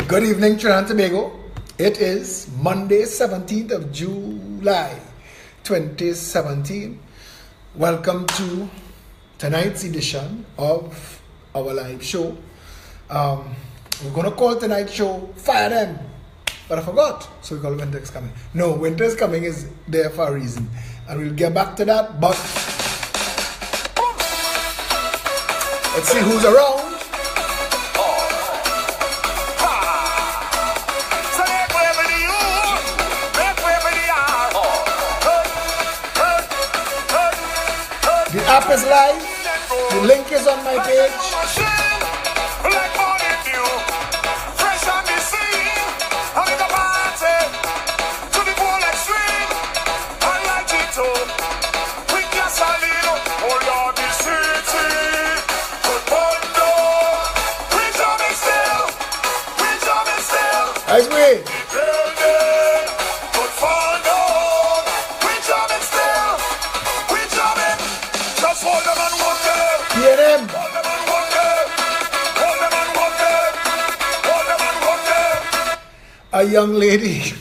Good evening, Trinidad and Tobago. It is Monday, 17th of July, 2017. Welcome to tonight's edition of our live show. We're going to call tonight's show Fire Them, but I forgot, so we call Winter is Coming. No, Winter is Coming is there for a reason, and we'll get back to that, but let's see who's around. The app is live. The link is on my page. Nice way. A young lady,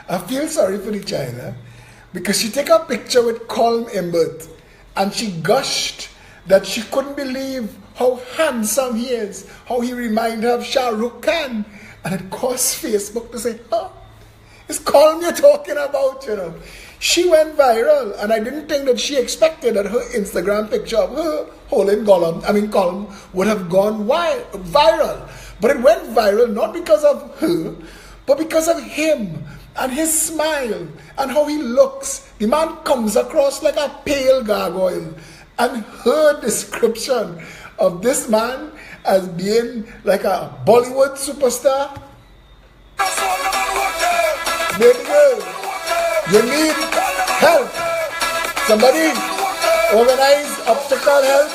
I feel sorry for the child, because she took a picture with Colm Imbert and she gushed that she couldn't believe how handsome he is, how he reminded her of Shah Rukh Khan, and it caused Facebook to say, oh, it's Colm you're talking about, you know. She went viral, and I didn't think that she expected that her Instagram picture of her holding Colm would have gone viral. But it went viral not because of her, but because of him and his smile and how he looks. The man comes across like a pale gargoyle, and her description of this man as being like a Bollywood superstar. Baby girl, you need help. Somebody organize obstacle help.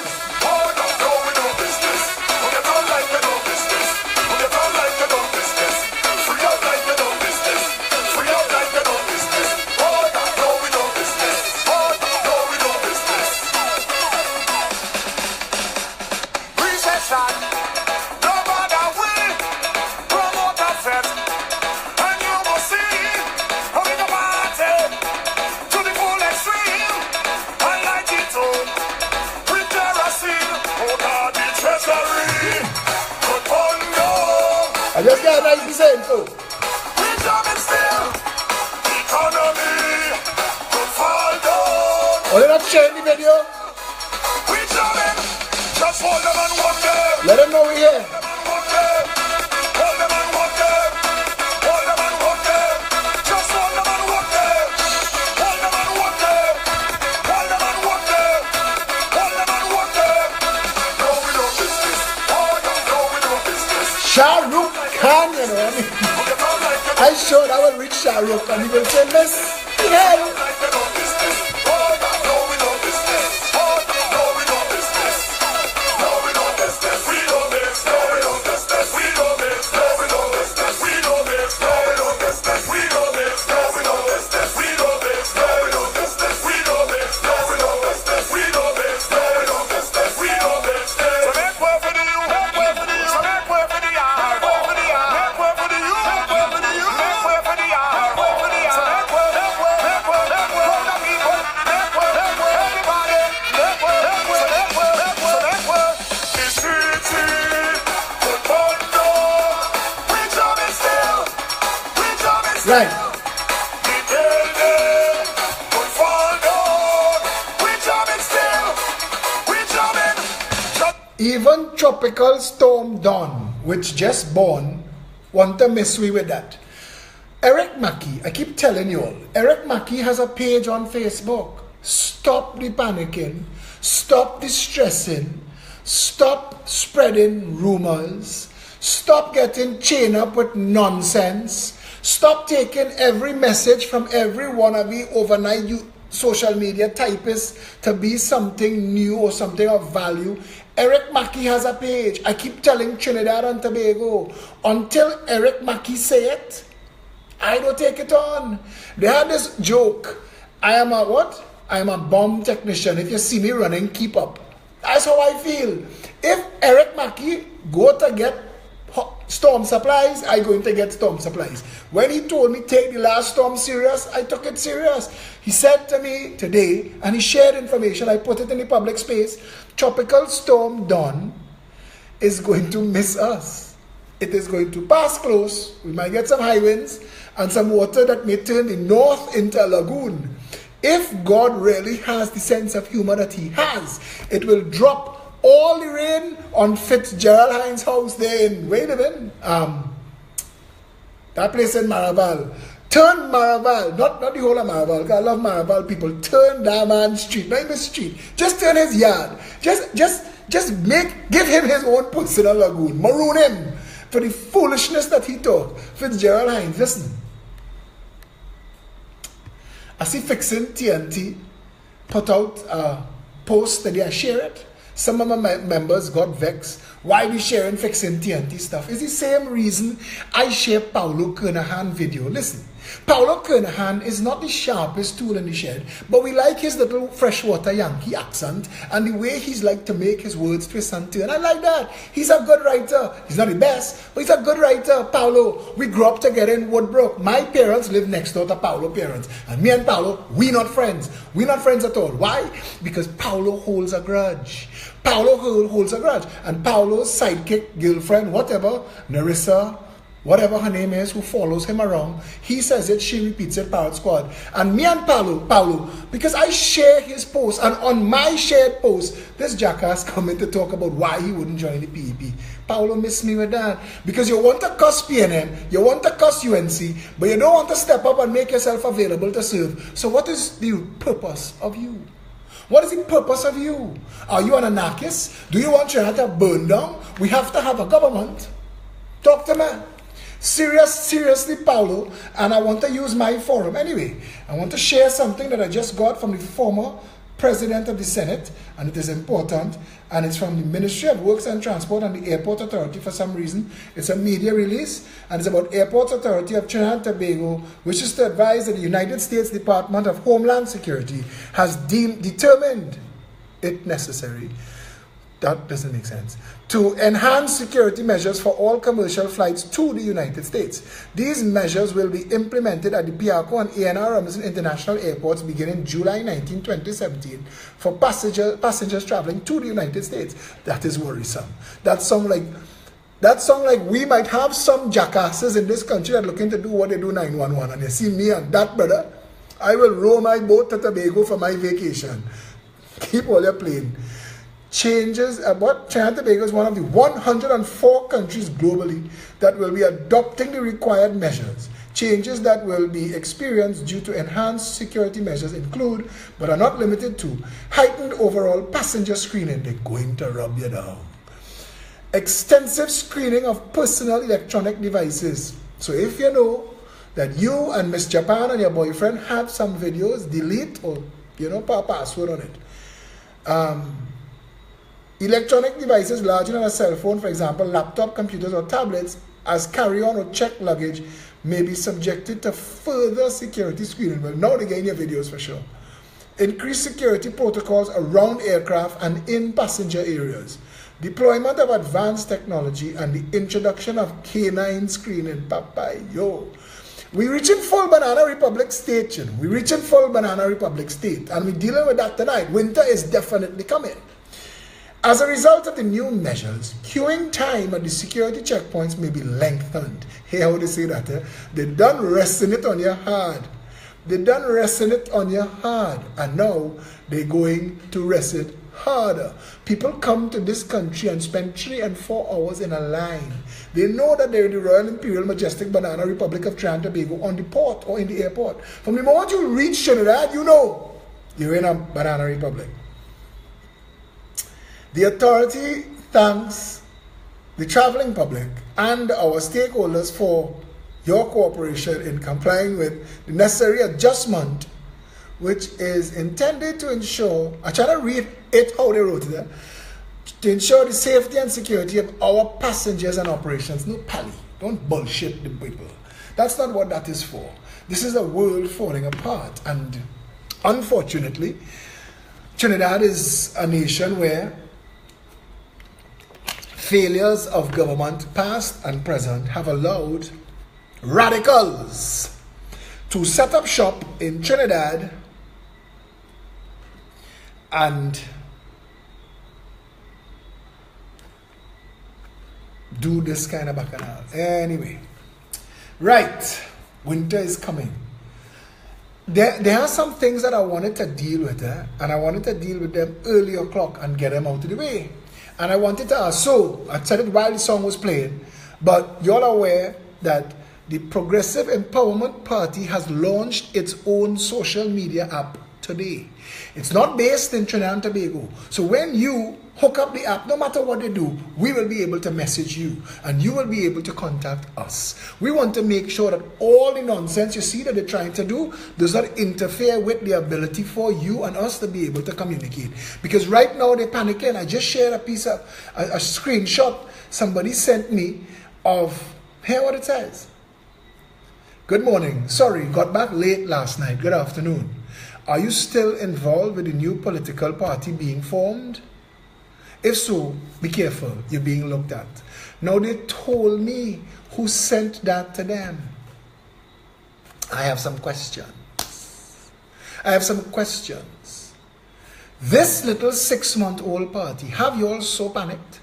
I just got 90% too. Oh, they're not sharing the video? Let them know we're here. Shah Rukh Khan, you know, I showed I will reach Shah Rukh and he will say, Miss, hell. Right. Even Tropical Storm Dawn, which just born, want to mess with that. Eric Mackey, I keep telling you all, Eric Mackey has a page on Facebook. Stop the panicking, stop the stressing, stop spreading rumors, stop getting chained up with nonsense. Stop taking every message from every one of you overnight social media typists to be something new or something of value. Eric Mackey has a page. I keep telling Trinidad and Tobago, until Eric Mackey say it, I don't take it on. They had this joke. I am a what? I am a bomb technician. If you see me running, keep up. That's how I feel. If Eric Mackey go to get storm supplies, I going to get storm supplies. When he told me take the last storm serious, I took it serious. He said to me today, and he shared information, I put it in the public space, Tropical Storm Dawn is going to miss us. It is going to pass close. We might get some high winds and some water that may turn the north into a lagoon. If God really has the sense of humor that he has, it will drop all the rain on Fitzgerald Hines' house there in, wait a minute, that place in Maraval. Turn Maraval, not the whole of Maraval, because I love Maraval people. Turn that man's street, not even street. Just turn his yard. Just give him his own personal lagoon. Maroon him for the foolishness that he talked. Fitzgerald Hines, listen. I see Fixing TNT put out a post that they share it. Some of my members got vexed. Why we sharing Fixing TNT stuff? It's the same reason I share Paulo Kernahan video. Listen, Paulo Kernahan is not the sharpest tool in the shed, but we like his little freshwater Yankee accent and the way he's like to make his words twist and turn. I like that. He's a good writer. He's not the best, but he's a good writer. Paulo, we grew up together in Woodbrook. My parents live next door to Paulo's parents. And me and Paulo, we not friends. We not friends at all. Why? Because Paulo holds a grudge. Paulo holds a grudge. And Paulo's sidekick, girlfriend, whatever, Narissa, whatever her name is, who follows him around, he says it, she repeats it, Parrot Squad. And me and Paulo, because I share his post, and on my shared post, this jackass coming to talk about why he wouldn't join the PEP. Paulo missed me with that. Because you want to cuss PNM, you want to cuss UNC, but you don't want to step up and make yourself available to serve. So what is the purpose of you? What is the purpose of you? Are you an anarchist? Do you want China to burn down? We have to have a government. Talk to me. Seriously, Paulo, and I want to use my forum. Anyway, I want to share something that I just got from the former President of the Senate, and it is important, and it's from the Ministry of Works and Transport and the Airport Authority for some reason. It's a media release, and it's about Airports Authority of Trinidad and Tobago, which is to advise that the United States Department of Homeland Security has determined it necessary. That doesn't make sense. To enhance security measures for all commercial flights to the United States. These measures will be implemented at the Piarco and ANR Robinson International Airports beginning July 19, 2017 for passengers traveling to the United States. That is worrisome. That sounds like we might have some jackasses in this country that are looking to do what they do 911. And you see me and that, brother, I will row my boat to Tobago for my vacation. Keep all your plane. Changes about Trinidad and Tobago is one of the 104 countries globally that will be adopting the required measures. Changes that will be experienced due to enhanced security measures include, but are not limited to, heightened overall passenger screening. They're going to rub you down. Extensive screening of personal electronic devices. So if you know that you and Miss Japan and your boyfriend have some videos, delete or, put a password on it. Electronic devices larger than a cell phone, for example, laptop, computers, or tablets, as carry-on or checked luggage, may be subjected to further security screening. Well, now they get your videos for sure. Increased security protocols around aircraft and in passenger areas. Deployment of advanced technology and the introduction of canine screening. Papa-yo. We reaching full Banana Republic state, We reaching full Banana Republic state. And we're dealing with that tonight. Winter is definitely coming. As a result of the new measures, queuing time at the security checkpoints may be lengthened. Hear how they say that? They done resting it on your hard. They done resting it on your hard. And now they're going to rest it harder. People come to this country and spend 3 and 4 hours in a line. They know that they're in the Royal Imperial Majestic Banana Republic of Trinidad and Tobago on the port or in the airport. From the moment you reach Trinidad, you know you're in a Banana Republic. The authority thanks the traveling public and our stakeholders for your cooperation in complying with the necessary adjustment, which is intended to ensure, I try to read it how they wrote it, to ensure the safety and security of our passengers and operations. No pally, don't bullshit the people. That's not what that is for. This is a world falling apart, and unfortunately, Trinidad is a nation where failures of government, past and present, have allowed radicals to set up shop in Trinidad and do this kind of bacchanal. Anyway, right, winter is coming. There are some things that I wanted to deal with, and I wanted to deal with them early o'clock and get them out of the way. And I wanted to ask, so I said it while the song was playing, but you're aware that the Progressive Empowerment Party has launched its own social media app today. It's not based in Trinidad and Tobago. So when you hook up the app, no matter what they do, we will be able to message you and you will be able to contact us. We want to make sure that all the nonsense you see that they're trying to do does not interfere with the ability for you and us to be able to communicate. Because right now they're panicking. I just shared a screenshot somebody sent me of, hear what it says. Good morning. Sorry, got back late last night. Good afternoon. Are you still involved with the new political party being formed? If so, be careful. You're being looked at. Now they told me who sent that to them. I have some questions. This little 6-month-old party, have you all so panicked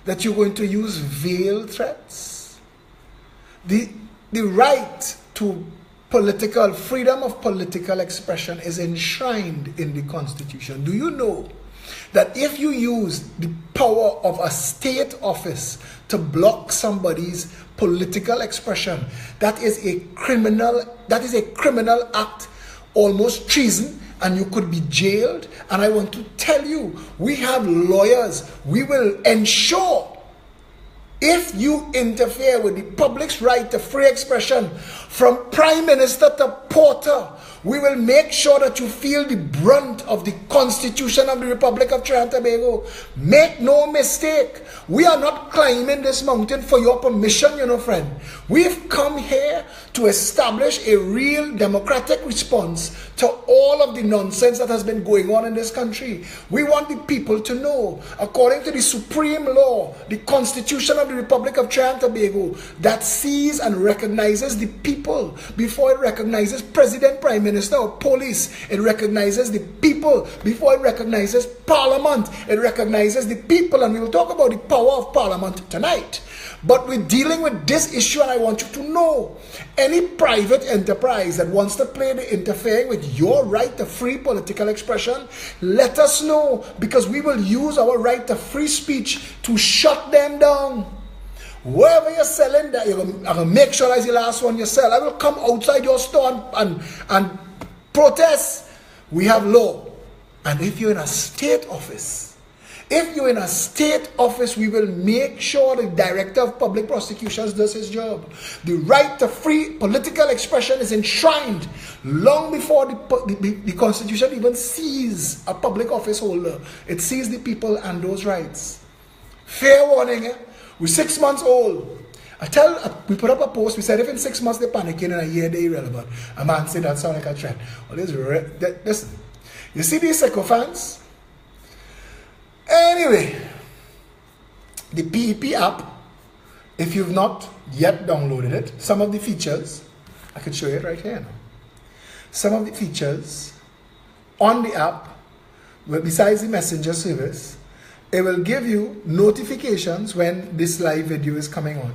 that you're going to use veiled threats? The right to political freedom of political expression is enshrined in the Constitution. Do you know that if you use the power of a state office to block somebody's political expression, that is a criminal act, almost treason, and you could be jailed? And I want to tell you, we have lawyers. We will ensure, if you interfere with the public's right to free expression, from Prime Minister to Porter, we will make sure that you feel the brunt of the Constitution of the Republic of Trinidad and Tobago. Make no mistake, we are not climbing this mountain for your permission, you know, friend. We've come here to establish a real democratic response to all of the nonsense that has been going on in this country. We want the people to know, according to the supreme law, the Constitution of the Republic of Trinidad and Tobago, that sees and recognizes the people before it recognizes President, Prime Minister, or police. It recognizes the people before it recognizes Parliament. It recognizes the people, and we will talk about the power of Parliament tonight. But we're dealing with this issue, and I want you to know, any private enterprise that wants to play the interfering with your right to free political expression, let us know, because we will use our right to free speech to shut them down. Wherever you're selling that, I'm going to make sure that's the last one you sell. I will come outside your store and protest. We have law. And if you're in a state office, we will make sure the Director of Public Prosecutions does his job. The right to free political expression is enshrined long before the Constitution even sees a public office holder. It sees the people and those rights. Fair warning, we're 6 months old. We put up a post, we said if in 6 months they're panicking and a year they're irrelevant. A man said that sounds like a trend. Well, listen, you see these sycophants? Anyway, the PEP app, if you've not yet downloaded it, some of the features, I could show you it right here now. Some of the features on the app, well, besides the messenger service, it will give you notifications when this live video is coming on.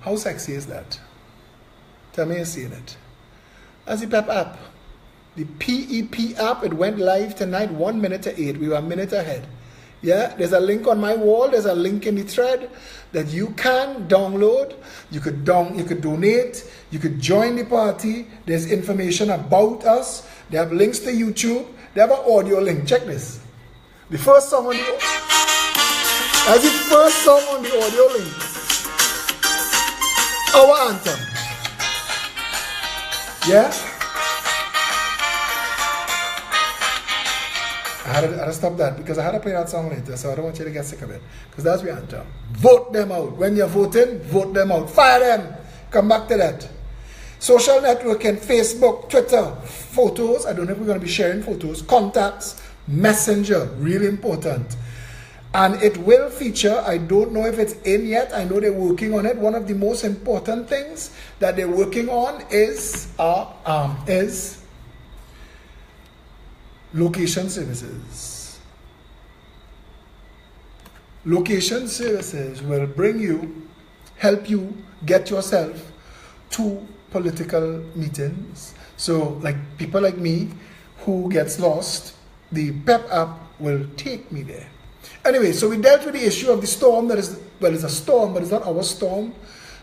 How sexy is that? Tell me you're seeing it. That's the PEP app. The PEP app, it went live tonight, 1 minute to 8. We were a minute ahead. Yeah, there's a link on my wall. There's a link in the thread that you can download. You could donate. You could join the party. There's information about us. They have links to YouTube. They have an audio link. Check this. The first song on the audio link. Our anthem. Yeah. I had to stop that because I had to play that song later, so I don't want you to get sick of it. Because that's the anthem. Vote them out. When you're voting, vote them out. Fire them. Come back to that. Social networking, Facebook, Twitter, photos. I don't know if we're going to be sharing photos. Contacts, Messenger, really important. And it will feature, I don't know if it's in yet, I know they're working on it. One of the most important things that they're working on is location services. Location services will help you get yourself to political meetings. So like people like me who gets lost, the PEP app will take me there. Anyway, so we dealt with the issue of the storm. That is, well, it's a storm, but it's not our storm.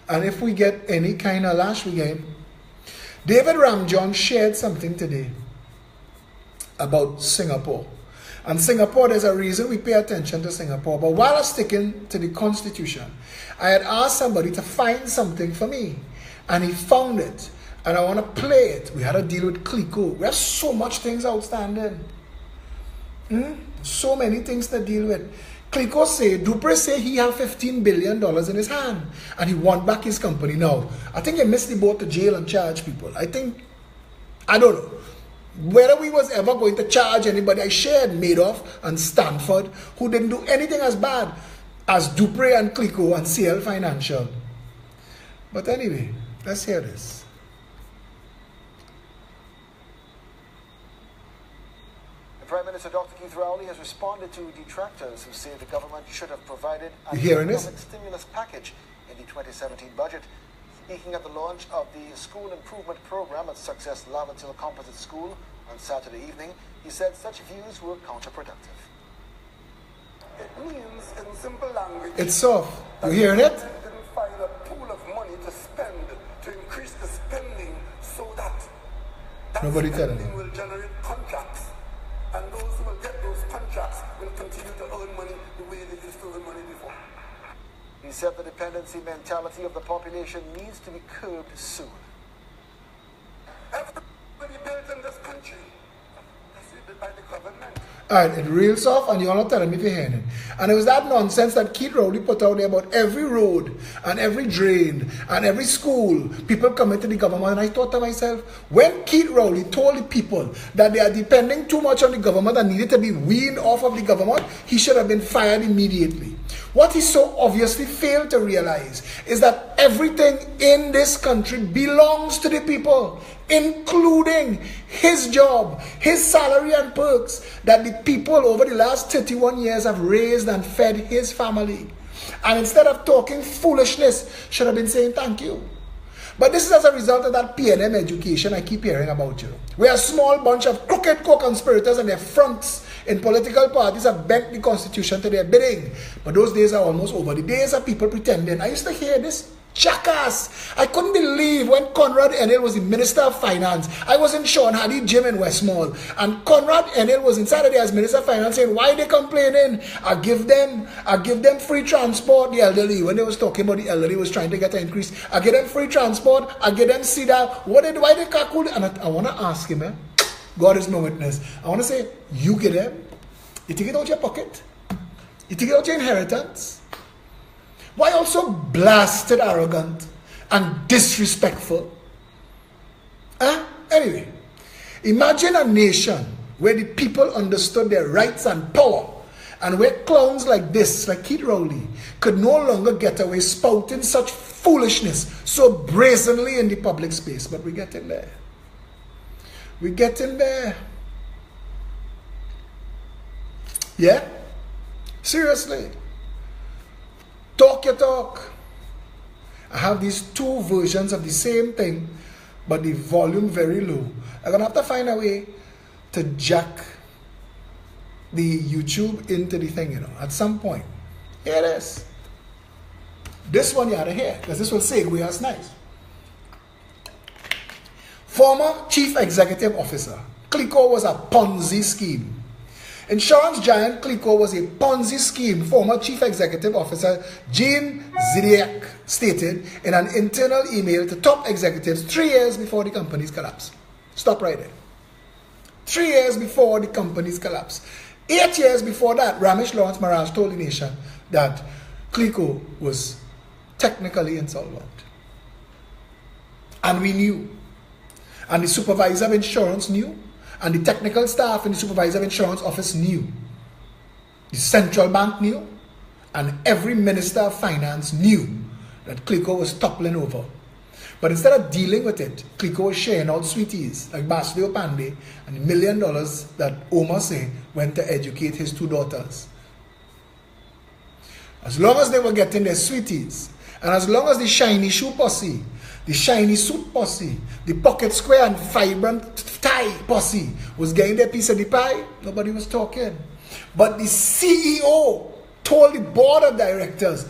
And if we get any kind of lash, we get. David Ramjohn shared something today about Singapore. And Singapore, there's a reason we pay attention to Singapore. But while I was sticking to the Constitution, I had asked somebody to find something for me. And he found it. And I want to play it. We had to deal with CLICO. We have so much things outstanding. So many things to deal with. CLICO say, Dupré say he have $15 billion in his hand. And he want back his company. Now, I think he missed the boat to jail and charge people. I don't know. Whether we was ever going to charge anybody, I shared Madoff and Stanford, who didn't do anything as bad as Dupré and CLICO and CL Financial. But anyway, let's hear this. Prime Minister Dr. Keith Rowley has responded to detractors who say the government should have provided an economic stimulus package in the 2017 budget. Speaking at the launch of the school improvement program at Success Laventille Composite School on Saturday evening, he said such views were counterproductive. It means, in simple language, it's soft. You hearing it? Didn't find a pool of money to spend to increase the spending so that nobody telling spending will generate contracts. And those who will get those contracts will continue to earn money the way they used to earn money before. He said the dependency mentality of the population needs to be curbed soon. Everybody built in this country is by the government. Alright, it reels off and you're not telling me if you're hearing it. And it was that nonsense that Keith Rowley put out there about every road and every drain and every school, people coming to the government. And I thought to myself, when Keith Rowley told the people that they are depending too much on the government and needed to be weaned off of the government, he should have been fired immediately. What he so obviously failed to realize is that everything in this country belongs to the people, including his job, his salary and perks that the people over the last 31 years have raised and fed his family. And instead of talking foolishness, should have been saying thank you. But this is as a result of that PNM education I keep hearing about, you know. We're a small bunch of crooked co-conspirators and their fronts in political parties have bent the Constitution to their bidding. But those days are almost over. The days of people pretending. I used to hear this jackass. I couldn't believe when Conrad Enel was the Minister of Finance. I was in Sean Haddy Gym in Westmall. And Conrad Enel was inside of there as Minister of Finance saying, why they complaining? I give them free transport, the elderly. When they was talking about the elderly was trying to get an increase. I give them free transport. I give them CEDA. Why they cackle? And I want to ask him, God is my witness. I want to say, you get them. You take it out your pocket. You take it out your inheritance. Why also blasted arrogant and disrespectful? Anyway, imagine a nation where the people understood their rights and power, and where clowns like this, like Keith Rowley, could no longer get away spouting such foolishness so brazenly in the public space. But we're getting there. We're getting there. Yeah? Seriously. Talk your talk. I have these two versions of the same thing, but the volume very low. I'm going to have to find a way to jack the YouTube into the thing, you know, at some point. Here it is. This one you had to hear, because this will segue us nice. Former Chief Executive Officer. CLICO was a Ponzi scheme. Insurance giant CLICO was a Ponzi scheme, former Chief Executive Officer Jean Zidiak stated in an internal email to top executives 3 years before the company's collapse. Stop right there. 3 years before the company's collapse. 8 years before that, Ramesh Lawrence Maharaj told the nation that CLICO was technically insolvent. And we knew. And the supervisor of insurance knew. And the technical staff in the supervisor of insurance office knew. The central bank knew, and every minister of finance knew that Clico was toppling over. But instead of dealing with it, Clico was sharing out sweeties like Basdeo Pandey and the $1 million that Omar say went to educate his 2 daughters. As long as they were getting their sweeties, and as long as the shiny shoe posse, the shiny suit posse, the pocket square and vibrant tie posse was getting their piece of the pie, nobody was talking. But the CEO told the board of directors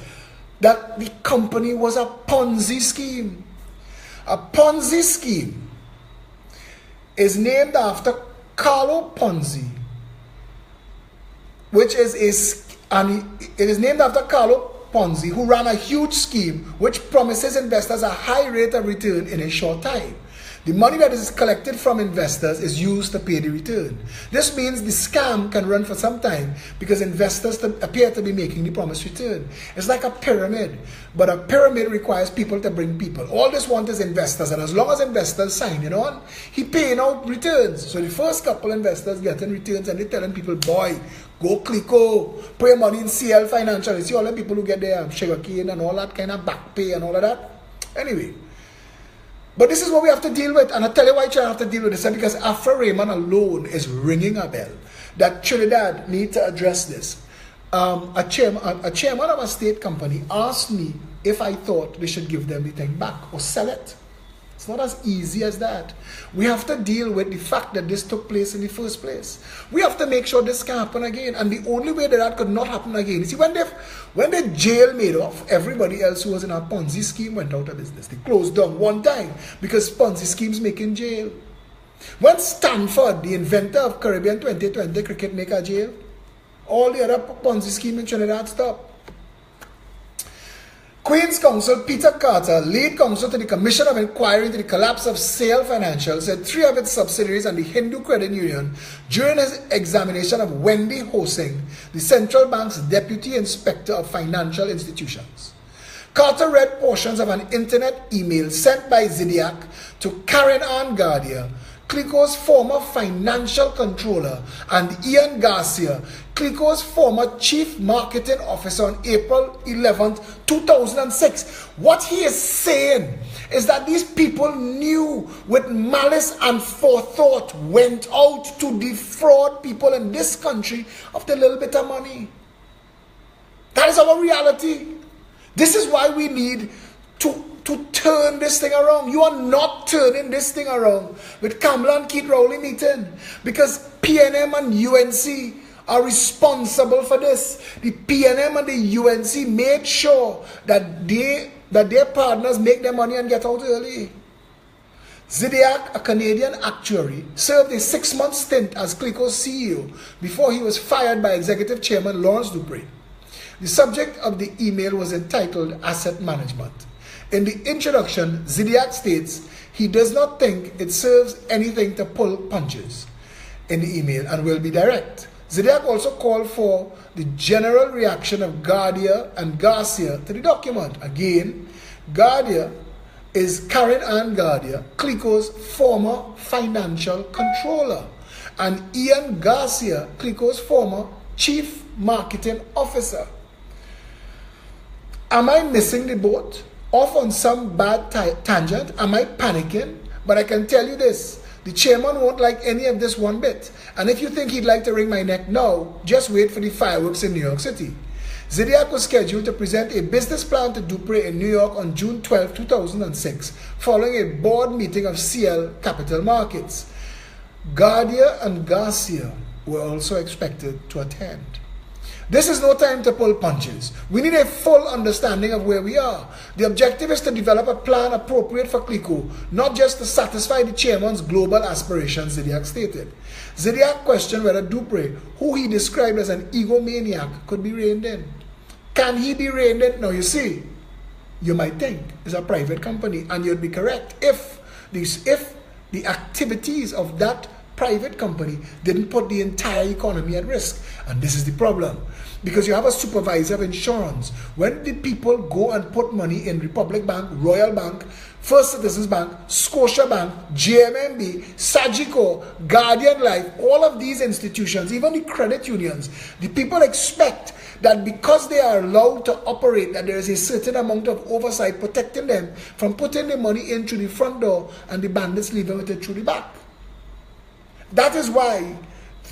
that the company was a Ponzi scheme. A Ponzi scheme is named after Carlo Ponzi, which is it is named after Carlo Ponzi, who ran a huge scheme which promises investors a high rate of return in a short time. The money that is collected from investors is used to pay the return. This means the scam can run for some time because investors appear to be making the promised return. It's like a pyramid, but a pyramid requires people to bring people. All this want is investors, and as long as investors signing on, he paying out returns. So the first couple investors getting returns, and they telling people, boy, go Clico, put your money in CL Financial. You see all the people who get their sugarcane and all that kind of back pay and all of that. Anyway. But this is what we have to deal with. And I'll tell you why you have to deal with this. Because Afro Raymond alone is ringing a bell that Trinidad need to address this. A chairman of a state company asked me if I thought we should give them the thing back or sell it. It's not as easy as that. We have to deal with the fact that this took place in the first place. We have to make sure this can happen again. And the only way that could not happen again, you see, when the jail made off, everybody else who was in a Ponzi scheme went out of business. They closed down one time because Ponzi schemes make in jail. When Stanford, the inventor of Caribbean 2020 cricket, make a jail, all the other Ponzi scheme in Trinidad stopped. Queen's Counsel Peter Carter, lead counsel to the Commission of Inquiry into the collapse of CL Financial, said 3 of its subsidiaries and the Hindu Credit Union, during his examination of Wendy Hosing, the central bank's deputy inspector of financial institutions. Carter read portions of an internet email sent by Zidiak to Karen Ann Gardia, Clico's former financial controller, and Ian Garcia, Clico's former chief marketing officer, on April 11, 2006. What he is saying is that these people knew with malice and forethought, went out to defraud people in this country of the little bit of money. That is our reality. This is why we need to turn this thing around. You are not turning this thing around with Kamala and Keith Rowley meeting, because PNM and UNC are responsible for this. The PNM and the UNC made sure that their partners make their money and get out early. Zidiak, a Canadian actuary, served a 6-month stint as Clico's CEO before he was fired by Executive Chairman Lawrence Dupree. The subject of the email was entitled Asset Management. In the introduction, Zidiak states he does not think it serves anything to pull punches in the email and will be direct. Zidiak also called for the general reaction of Gardia and Garcia to the document. Again, Gardia is Karen Ann Gardia, Clico's former financial controller, and Ian Garcia, Clico's former chief marketing officer. Am I missing the boat? Off on some bad tangent? Am I panicking? But I can tell you this, the chairman won't like any of this one bit. And if you think he'd like to wring my neck now, just wait for the fireworks in New York City. Zidiak was scheduled to present a business plan to Dupree in New York on June 12, 2006, following a board meeting of CL Capital Markets. Gardia and Garcia were also expected to attend. This is no time to pull punches. We need a full understanding of where we are. The objective is to develop a plan appropriate for Clico, not just to satisfy the chairman's global aspirations, Zidiak stated. Zidiak questioned whether Dupree, who he described as an egomaniac, could be reined in. Can he be reined in? Now you see, you might think it's a private company, and you'd be correct if the activities of that private company didn't put the entire economy at risk. And this is the problem. Because you have a supervisor of insurance. When the people go and put money in Republic Bank, Royal Bank, First Citizens Bank, Scotia Bank, JMMB, Sagicor, Guardian Life, all of these institutions, even the credit unions, the people expect that because they are allowed to operate, that there is a certain amount of oversight protecting them from putting the money in through the front door and the bandits leaving it through the back. That is why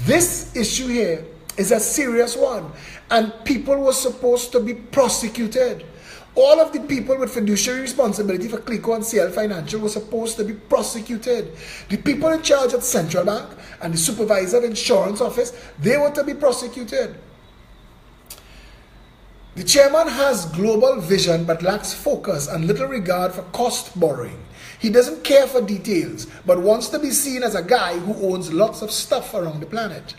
this issue here is a serious one, and people were supposed to be prosecuted. All of the people with fiduciary responsibility for CLICO and CL Financial were supposed to be prosecuted. The people in charge at Central Bank and the supervisor of insurance office, they were to be prosecuted. The chairman has global vision but lacks focus and little regard for cost borrowing. He doesn't care for details but wants to be seen as a guy who owns lots of stuff around the planet.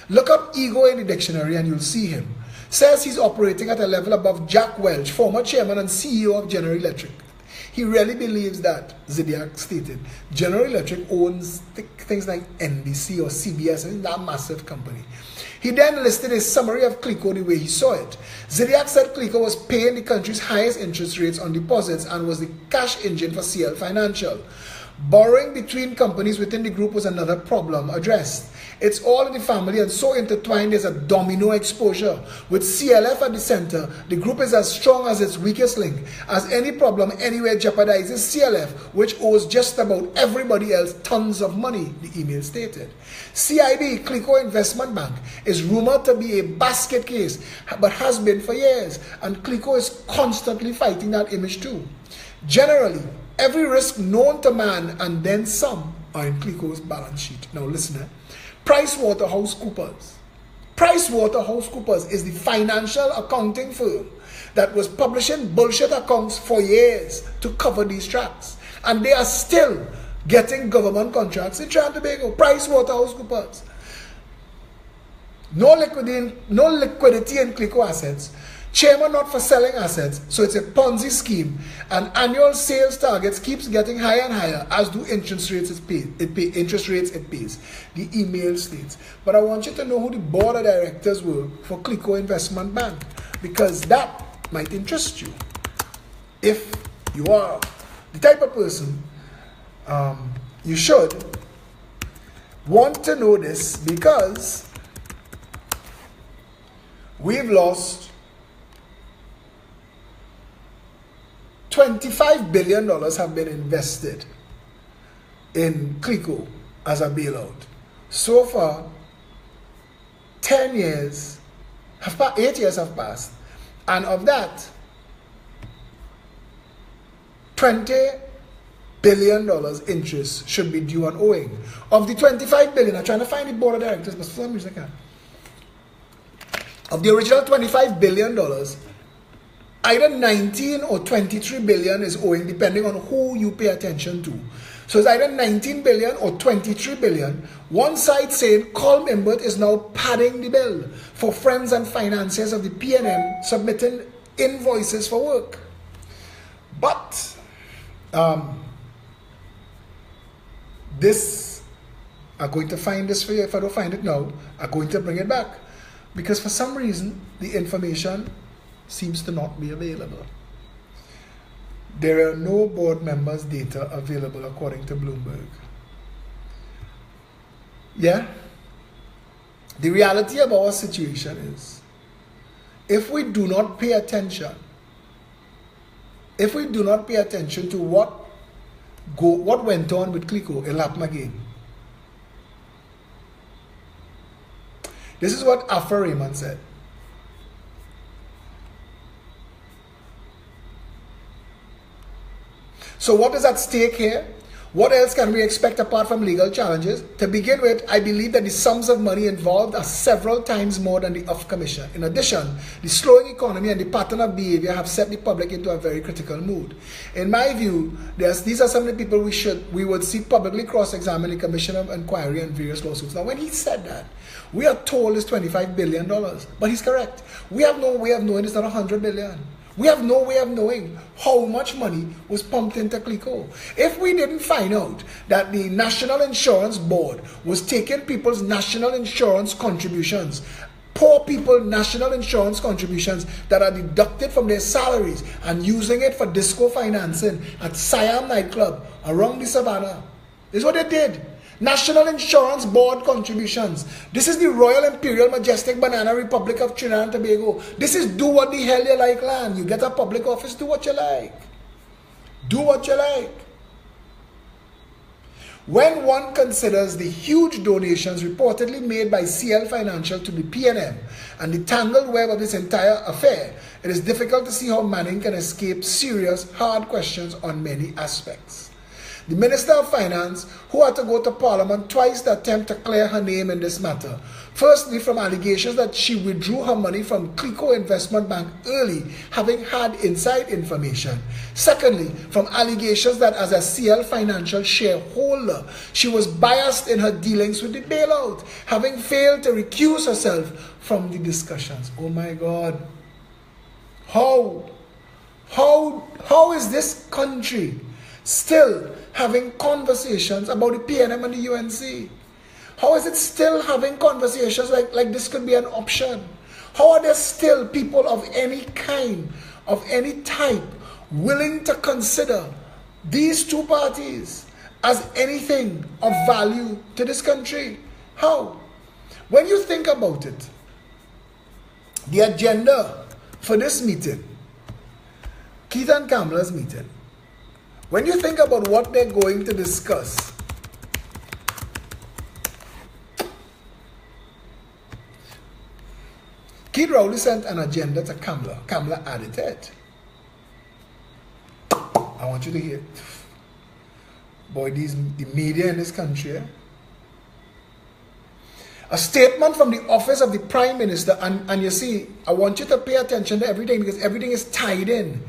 Look up ego in the dictionary and you'll see him. Says he's operating at a level above Jack Welch, former chairman and CEO of General Electric. He really believes that, Zidiak stated. General Electric owns things like NBC or CBS, and that massive company. He then listed a summary of CLICO the way he saw it. Zidiak said CLICO was paying the country's highest interest rates on deposits and was the cash engine for CL Financial. Borrowing between companies within the group was another problem addressed. It's all in the family and so intertwined there's a domino exposure. With CLF at the center, the group is as strong as its weakest link, as any problem anywhere jeopardizes CLF, which owes just about everybody else tons of money, the email stated. CIB, CLICO Investment Bank, is rumored to be a basket case, but has been for years, and CLICO is constantly fighting that image too. Generally, every risk known to man and then some are in CLICO's balance sheet. Now listen, PricewaterhouseCoopers is the financial accounting firm that was publishing bullshit accounts for years to cover these tracks. And they are still getting government contracts in Trinidad and Tobago. PricewaterhouseCoopers. No liquidity in CLICO assets. Chairman not for selling assets, so it's a Ponzi scheme, and annual sales targets keeps getting higher and higher, as do interest rates it pays. The email states. But I want you to know who the board of directors were for CLICO Investment Bank, because that might interest you. If you are the type of person, you should want to know this, because we've lost $25 billion have been invested in CLICO as a bailout. So far, 8 years have passed, and of that, $20 billion interest should be due and owing. Of the $25 billion, I'm trying to find the board of directors, but for some reason I can't. Of the original $25 billion, either 19 or 23 billion is owing, depending on who you pay attention to. So it's either 19 billion or 23 billion. One side saying Colm Imbert is now padding the bill for friends and financiers of the PNM submitting invoices for work. But this, I'm going to find this for you. If I don't find it now, I'm going to bring it back. Because for some reason, the information seems to not be available. There are no board members' data available according to Bloomberg. Yeah? The reality of our situation is, if we do not pay attention, to what went on with CLICO, it'll happen again. This is what Afra Raymond said. So what is at stake here? What else can we expect apart from legal challenges? To begin with, I believe that the sums of money involved are several times more than the off commission. In addition, the slowing economy and the pattern of behavior have set the public into a very critical mood. In my view, these are some of the people we would see publicly cross-examine the Commission of Inquiry and various lawsuits. Now, when he said that, we are told it's $25 billion, but he's correct. We have no way of knowing it's not $100 billion. We have no way of knowing how much money was pumped into CLICO. If we didn't find out that the National Insurance Board was taking people's national insurance contributions, poor people national insurance contributions that are deducted from their salaries, and using it for disco financing at Siam nightclub around the savannah. This is what they did. National Insurance Board contributions. This is the Royal Imperial Majestic Banana Republic of Trinidad and Tobago. This is do what the hell you like land. You get a public office, do what you like. Do what you like. When one considers the huge donations reportedly made by CL Financial to the PNM and the tangled web of this entire affair, it is difficult to see how Manning can escape serious, hard questions on many aspects. The Minister of Finance, who had to go to Parliament twice to attempt to clear her name in this matter, firstly from allegations that she withdrew her money from CLICO Investment Bank early, having had inside information. Secondly, from allegations that as a CL Financial shareholder, she was biased in her dealings with the bailout, having failed to recuse herself from the discussions. Oh my God. How is this country still having conversations about the PNM and the UNC? How is it still having conversations like this could be an option? How are there still people of any kind, of any type, willing to consider these two parties as anything of value to this country? How? When you think about it, the agenda for this meeting, Keith and Kamala's meeting, when you think about what they're going to discuss, Keith Rowley sent an agenda to Kamala. Kamala added it. I want you to hear it. Boy, the media in this country. A statement from the office of the Prime Minister, and you see, I want you to pay attention to everything because everything is tied in.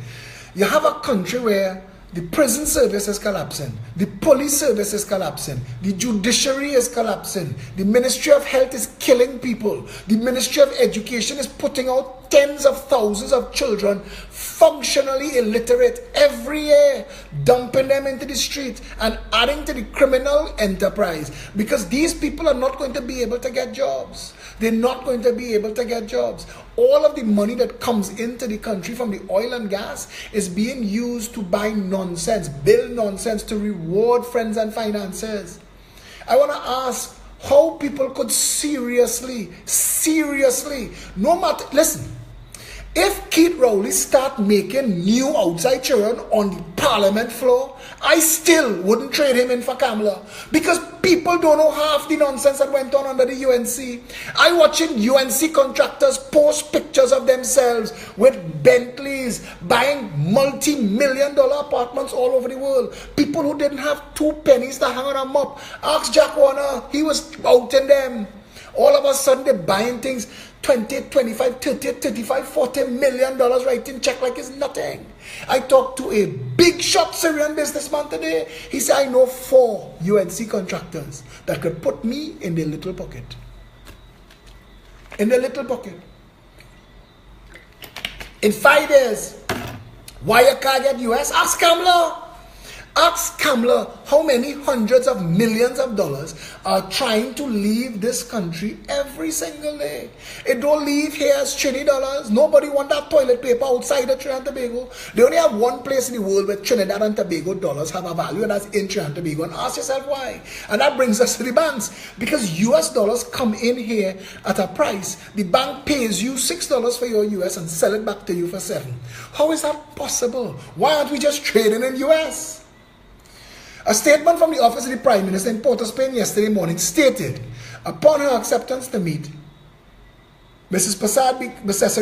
You have a country where the prison service is collapsing. The police service is collapsing. The judiciary is collapsing. The Ministry of Health is killing people. The Ministry of Education is putting out tens of thousands of children functionally illiterate every year, dumping them into the street and adding to the criminal enterprise because these people are not going to be able to get jobs. They're not going to be able to get jobs. All of the money that comes into the country from the oil and gas is being used to buy nonsense, build nonsense, to reward friends and financiers. I want to ask how people could seriously, no matter, listen, if Keith Rowley start making new outside children on the Parliament floor, I still wouldn't trade him in for Kamala because people don't know half the nonsense that went on under the UNC. I watching UNC contractors post pictures of themselves with Bentleys buying multi-million-dollar apartments all over the world. People who didn't have 2 pennies to hang on a mop. Ask Jack Warner, he was outing them. All of a sudden they're buying things 20, 25, 30, 35, 40 million dollars writing check like it's nothing. I talked to a big shot Syrian businessman today. He said, I know 4 UNC contractors that could put me in their little pocket. In their little pocket. In 5 years, why you can't get US? Ask Kamala. Ask Kamala how many hundreds of millions of dollars are trying to leave this country every single day. It don't leave here as $20. Nobody want that toilet paper outside of Trinidad and Tobago. They only have one place in the world where Trinidad and Tobago dollars have a value, and that's in Trinidad and Tobago. And ask yourself why. And that brings us to the banks. Because US dollars come in here at a price. The bank pays you $6 for your US and sell it back to you for $7. How is that possible? Why aren't we just trading in US? A statement from the office of the Prime Minister in Port of Spain yesterday morning stated, upon her acceptance to meet, Mrs. Passad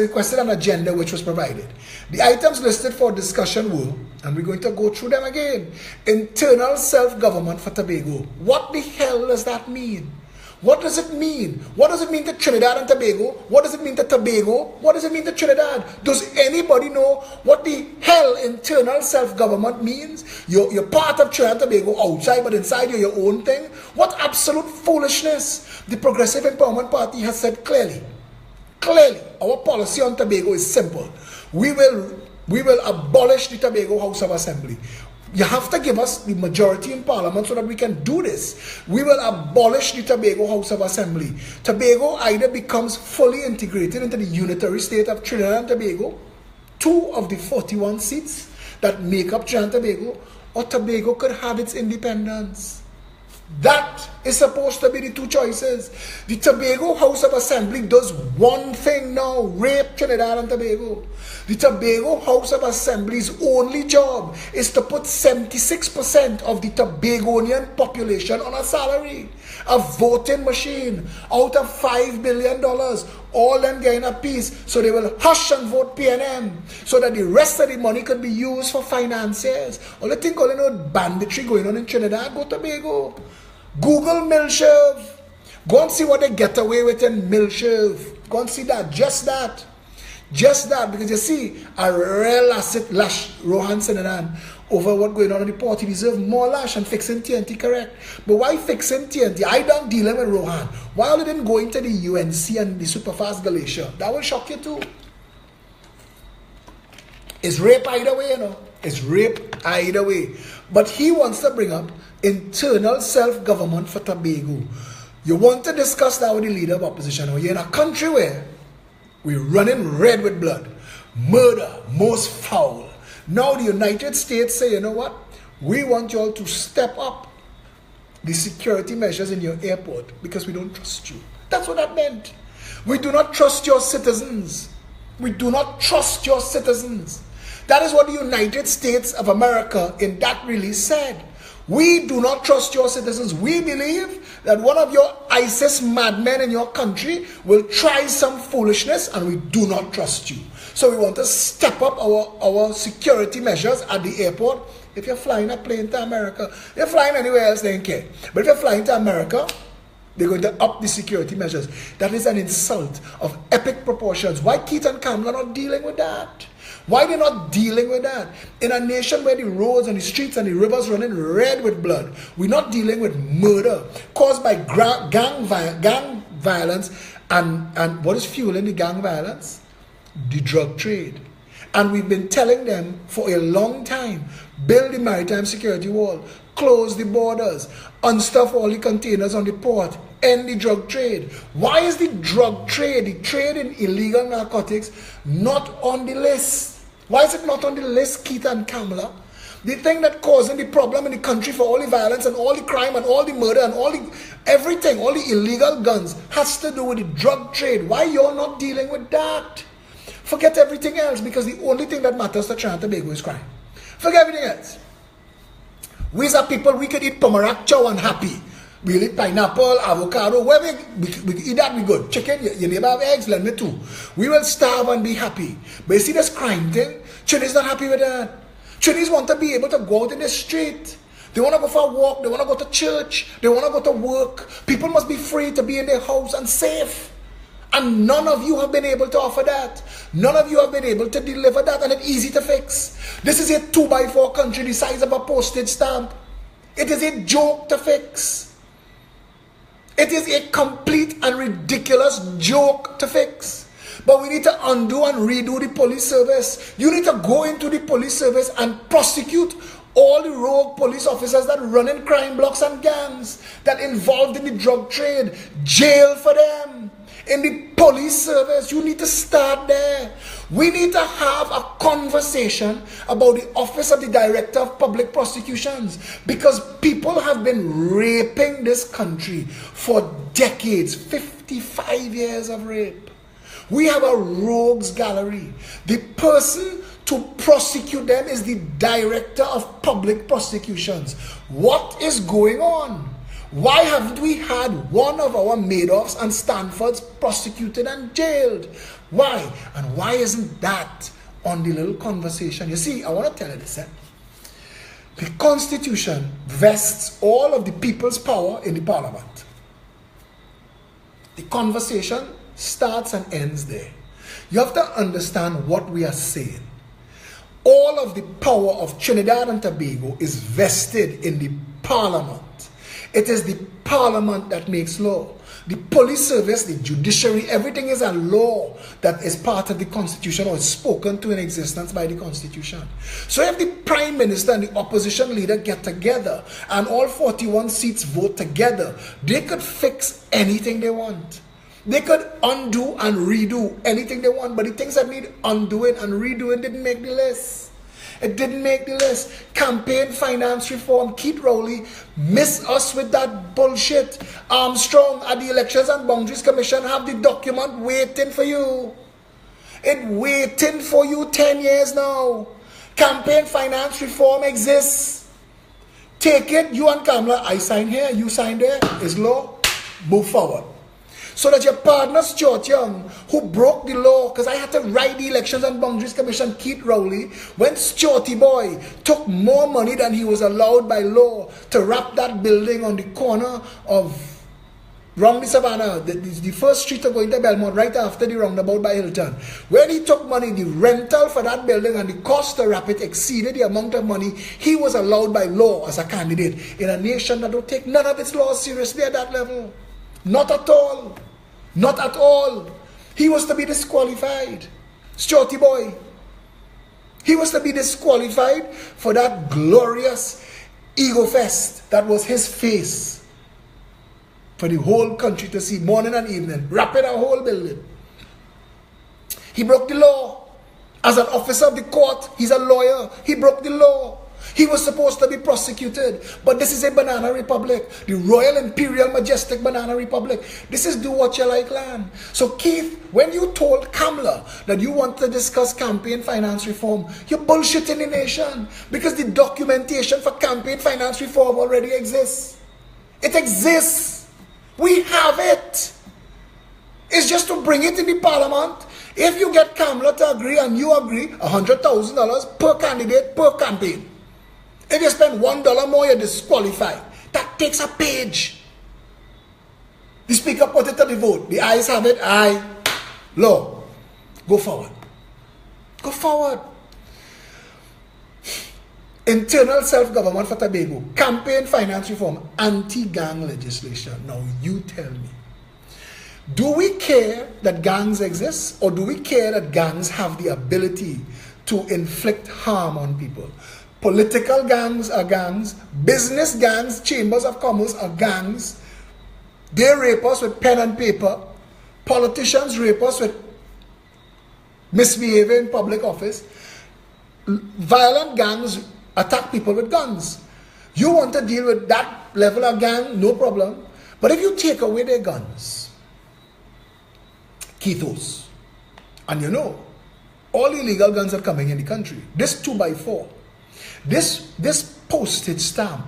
requested an agenda which was provided. The items listed for discussion were, and we're going to go through them again, internal self-government for Tobago. What the hell does that mean? What does it mean? What does it mean to Trinidad and Tobago? What does it mean to Tobago? What does it mean to Trinidad? Does anybody know what the hell internal self-government means? You're part of Trinidad and Tobago outside, but inside you're your own thing? What absolute foolishness. The Progressive Empowerment Party has said clearly, our policy on Tobago is simple. We will We will abolish the Tobago House of Assembly. You have to give us the majority in Parliament so that we can do this. We will abolish the Tobago House of Assembly. Tobago either becomes fully integrated into the unitary state of Trinidad and Tobago, 2 of the 41 seats that make up Trinidad and Tobago, or Tobago could have its independence. That is supposed to be the 2 choices. The Tobago House of Assembly does one thing now: rape Trinidad and Tobago. The Tobago House of Assembly's only job is to put 76% of the Tobagonian population on a salary, a voting machine, out of $5 billion. All them getting a piece, so they will hush and vote PNM, so that the rest of the money could be used for financiers. All banditry going on in Trinidad, go to Tobago. Google Milshave. Go and see what they get away with in Milshave. Go and see that. Just that. Just that. Because you see, a real asset lash Rohan Senadan over what going on in the port. He deserves more lash and fixing TNT, correct? But why fixing TNT? I don't deal with Rohan. Why all didn't go into the UNC and the Superfast Glacier? That will shock you too. It's rape either way, you know. It's rape either way. But he wants to bring up internal self-government for Tobago. You want to discuss that with the leader of opposition. You're in a country where we're running red with blood. Murder, most foul. Now the United States say, you know what? We want you all to step up the security measures in your airport because we don't trust you. That's what that meant. We do not trust your citizens. We do not trust your citizens. That is what the United States of America in that release said. We do not trust your citizens. We believe that one of your ISIS madmen in your country will try some foolishness, and we do not trust you. So we want to step up our security measures at the airport. If you're flying a plane to America, if you're flying anywhere else, they don't care. But if you're flying to America, they're going to up the security measures. That is an insult of epic proportions. Why Keith and Kamala are not dealing with that? Why they're not dealing with that? In a nation where the roads and the streets and the rivers running red with blood, we're not dealing with murder caused by gang violence. And what is fueling the gang violence? The drug trade. And we've been telling them for a long time, build the maritime security wall, close the borders, unstuff all the containers on the port, end the drug trade. Why is the drug trade, the trade in illegal narcotics, not on the list? Why is it not on the list, Keith and Kamala? The thing that causing the problem in the country for all the violence and all the crime and all the murder and all the everything, all the illegal guns, has to do with the drug trade. Why you're not dealing with that? Forget everything else, because the only thing that matters to Trinidad and Tobago is crime. Forget everything else. We as a people, we could eat pomerac chow and happy. We'll eat pineapple, avocado, where we eat that, we good. Chicken, your neighbor have eggs, let me too. We will starve and be happy. But you see this crime thing? Chinese not happy with that. Chinese want to be able to go out in the street. They want to go for a walk, they want to go to church, they want to go to work. People must be free to be in their house and safe. And none of you have been able to offer that. None of you have been able to deliver that, and it's easy to fix. This is a 2x4 country the size of a postage stamp. It is a joke to fix. It is a complete and ridiculous joke to fix. But we need to undo and redo the police service. You need to go into the police service and prosecute all the rogue police officers that run in crime blocks and gangs, that involved in the drug trade. Jail for them. In the police service, you need to start there. We need to have a conversation about the office of the Director of Public Prosecutions, because people have been raping this country for decades, 55 years of rape. We have a rogues gallery. The person to prosecute them is the Director of Public Prosecutions. What is going on? Why haven't we had one of our Madoffs and Stanfords prosecuted and jailed? Why? And why isn't that on the little conversation? You see, I want to tell you this. The Constitution vests all of the people's power in the Parliament. The conversation starts and ends there. You have to understand what we are saying. All of the power of Trinidad and Tobago is vested in the Parliament. It is the parliament that makes law. The police service, the judiciary, everything is a law that is part of the constitution or is spoken to in existence by the constitution. So if the prime minister and the opposition leader get together and all 41 seats vote together, they could fix anything they want. They could undo and redo anything they want, but the things that need undoing and redoing didn't make the list. It didn't make the list. Campaign finance reform. Keith Rowley missed us with that bullshit. Armstrong at the Elections and Boundaries Commission have the document waiting for you. It waiting for you 10 years now. Campaign finance reform exists. Take it, you and Kamala. I sign here, you sign there. It's law. Move forward. So that your partner, Stuart Young, who broke the law, because I had to write the Elections and Boundaries Commission, Keith Rowley, when Stuarty Boy took more money than he was allowed by law to wrap that building on the corner of Wrong the Savannah, the first street to go into Belmont, right after the roundabout by Hilton. When he took money, the rental for that building and the cost to wrap it exceeded the amount of money he was allowed by law as a candidate in a nation that don't take none of its laws seriously at that level. Not at all. Not at all. He was to be disqualified. Stuarty Boy. He was to be disqualified for that glorious ego fest that was his face for the whole country to see morning and evening, wrapping a whole building. He broke the law. As an officer of the court, he's a lawyer. He broke the law. He was supposed to be prosecuted. But this is a banana republic. The Royal Imperial Majestic Banana Republic. This is do what you like land. So Keith, when you told Kamala that you want to discuss campaign finance reform, you're bullshitting the nation. Because the documentation for campaign finance reform already exists. It exists. We have it. It's just to bring it in the parliament. If you get Kamala to agree and you agree, $100,000 per candidate per campaign. If you spend $1 more, you're disqualified. That takes a page. The speaker put it to the vote. The ayes have it. Aye. Law. Go forward. Go forward. Internal self-government for Tobago. Campaign finance reform. Anti-gang legislation. Now you tell me. Do we care that gangs exist? Or do we care that gangs have the ability to inflict harm on people? Political gangs are gangs. Business gangs, chambers of commerce are gangs. They rape us with pen and paper. Politicians rape us with misbehavior in public office. Violent gangs attack people with guns. You want to deal with that level of gang, no problem. But if you take away their guns, Keithos, and you know, all illegal guns are coming in the country. This 2x4. This postage stamp,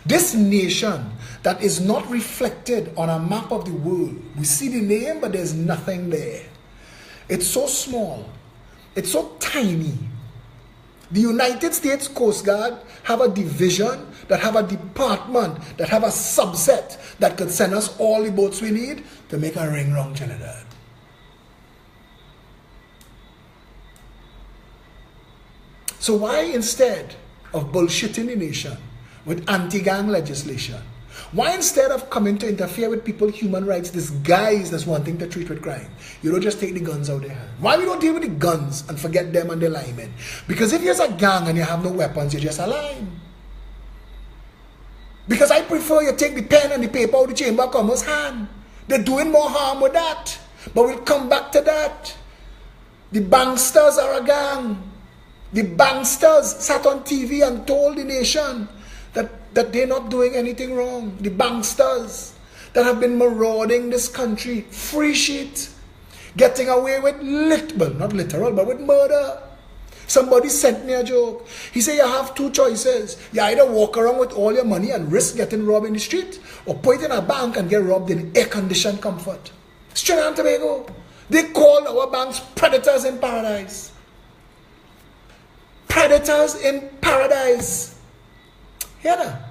this nation that is not reflected on a map of the world. We see the name, but there's nothing there. It's so small. It's so tiny. The United States Coast Guard have a division, that have a department, that have a subset that could send us all the boats we need to make a ring round Trinidad. So why, instead of bullshitting the nation with anti-gang legislation, why, instead of coming to interfere with people's human rights, this guys that's wanting to treat with crime, you don't just take the guns out of their hand? Why we don't deal with the guns and forget them and their linemen? Because if you're a gang and you have no weapons, you're just a line. Because I prefer you take the pen and the paper out of the Chamber of Commerce hand. They're doing more harm with that. But we'll come back to that. The banksters are a gang. The banksters sat on TV and told the nation that they're not doing anything wrong. The banksters that have been marauding this country, free sheet, getting away with not literal, but with murder. Somebody sent me a joke. He said, you have two choices. You either walk around with all your money and risk getting robbed in the street, or put it in a bank and get robbed in air-conditioned comfort. Trinidad and Tobago. They call our banks predators in paradise. Predators in paradise. Yeah.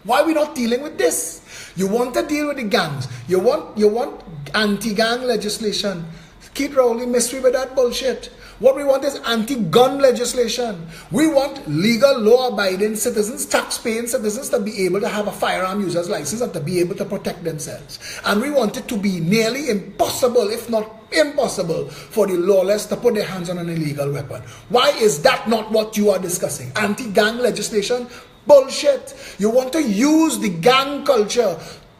Why are we not dealing with this? You want to deal with the gangs. You want anti-gang legislation. Keith Rowley messed with that bullshit. What we want is anti-gun legislation. We want legal, law-abiding citizens, tax-paying citizens to be able to have a firearm user's license and to be able to protect themselves. And we want it to be nearly impossible, if not impossible, for the lawless to put their hands on an illegal weapon. Why is that not what you are discussing? Anti-gang legislation? Bullshit. You want to use the gang culture.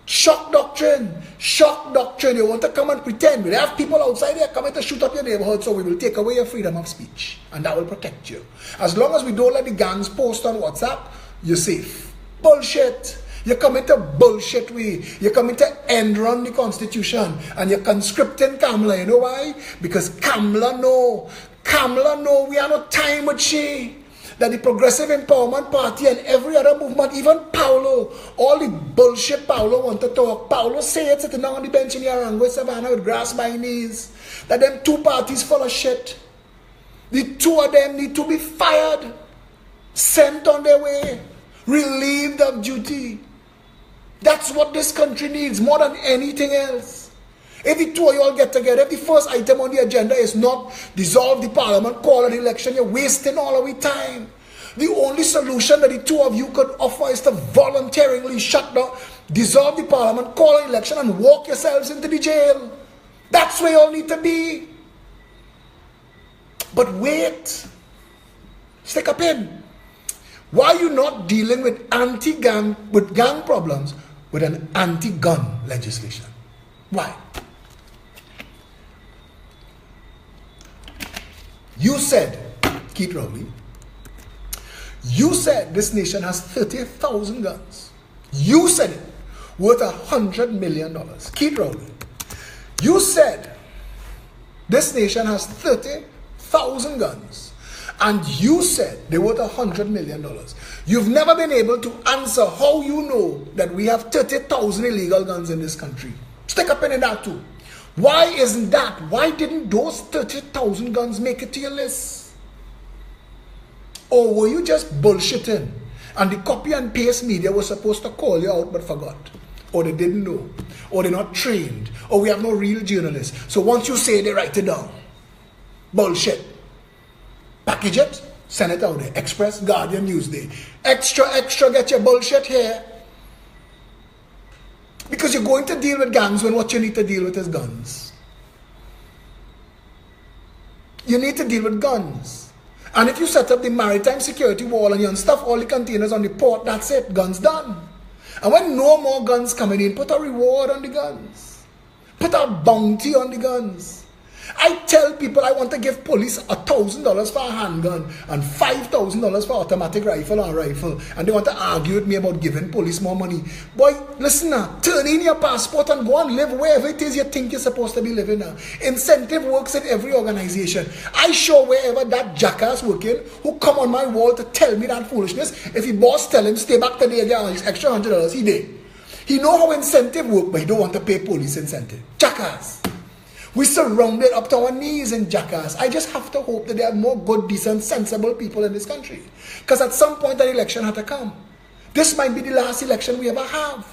Shock doctrine. Shock doctrine. You want to come and pretend. We have people outside there coming to shoot up your neighborhood, so we will take away your freedom of speech. And that will protect you. As long as we don't let the gangs post on WhatsApp, you're safe. Bullshit. You're coming to bullshit way. You're coming to end run the Constitution. And you're conscripting Kamala. You know why? Because Kamala know we are not time with she. That the Progressive Empowerment Party and every other movement, even Paulo, all the bullshit Paulo want to talk. Paulo say it sitting down on the bench in Yarango, Savannah with grass by knees. That them two parties full of shit. The two of them need to be fired, sent on their way, relieved of duty. That's what this country needs more than anything else. If the two of you all get together, if the first item on the agenda is not dissolve the parliament, call an election, you're wasting all of your time. The only solution that the two of you could offer is to voluntarily shut down, dissolve the parliament, call an election, and walk yourselves into the jail. That's where you all need to be. But wait. Stick a pin. Why are you not dealing with gang problems with an anti-gun legislation? Why? You said, Keith Rowley, you said this nation has 30,000 guns. You said it, worth $100 million. Keith Rowley, you said this nation has 30,000 guns. And you said they worth $100 million. You've never been able to answer how you know that we have 30,000 illegal guns in this country. Stick a pin in that too. Why isn't that? Why didn't those 30,000 guns make it to your list? Or were you just bullshitting and the copy and paste media was supposed to call you out but forgot? Or they didn't know? Or they're not trained? Or we have no real journalists? So once you say, they write it down. Bullshit. Package it, send it out there. Express, Guardian, Newsday. Extra, get your bullshit here. Because you're going to deal with gangs when what you need to deal with is guns. You need to deal with guns. And if you set up the maritime security wall and you unstuff all the containers on the port, that's it. Guns done. And when no more guns coming in, put a reward on the guns. Put a bounty on the guns. I tell people I want to give police $1,000 for a handgun and $5,000 for automatic rifle and rifle, and they want to argue with me about giving police more money. Boy, listen now, turn in your passport and go and live wherever it is you think you're supposed to be living now. Incentive works in every organization. I show wherever that jackass working who come on my wall to tell me that foolishness. If the boss tell him stay back today and get an extra $100, he did. He know how incentive work, but he don't want to pay police incentive. Jackass. We surrounded up to our knees in jackass. I just have to hope that there are more good, decent, sensible people in this country. Because at some point, an election had to come. This might be the last election we ever have.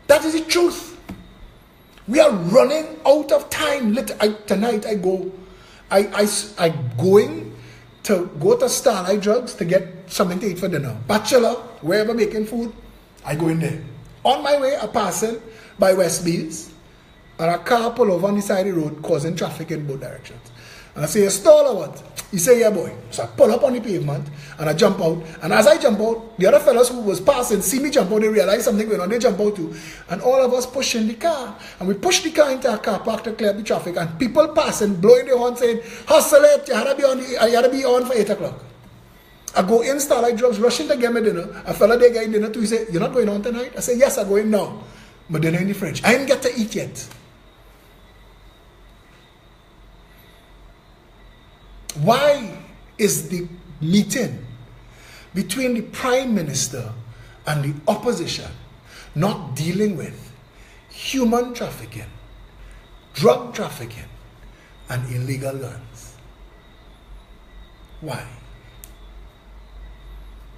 That is the truth. We are running out of time. Tonight I going to Starlight Drugs to get something to eat for dinner. Bachelor, wherever making food, I go in there. On my way, I passing by Westbees, and a car pull over on the side of the road, causing traffic in both directions. And I say, "You stall or what?" He say, "Yeah, boy." So I pull up on the pavement, and I jump out. And as I jump out, the other fellows who was passing see me jump out, they realize something going on, they jump out too. And all of us push in the car. And we push the car into a car park to clear the traffic, and people passing, blowing their horn, saying, "Hustle it, you had to be on for 8 o'clock. I go in Starlight Drugs, rushing to get my dinner. A fella there getting dinner too. He say, "You're not going on tonight?" I say, "Yes, I'm going now. My dinner in the fridge." I didn't get to eat yet. Why is the meeting between the Prime Minister and the opposition not dealing with human trafficking, drug trafficking, and illegal guns? Why?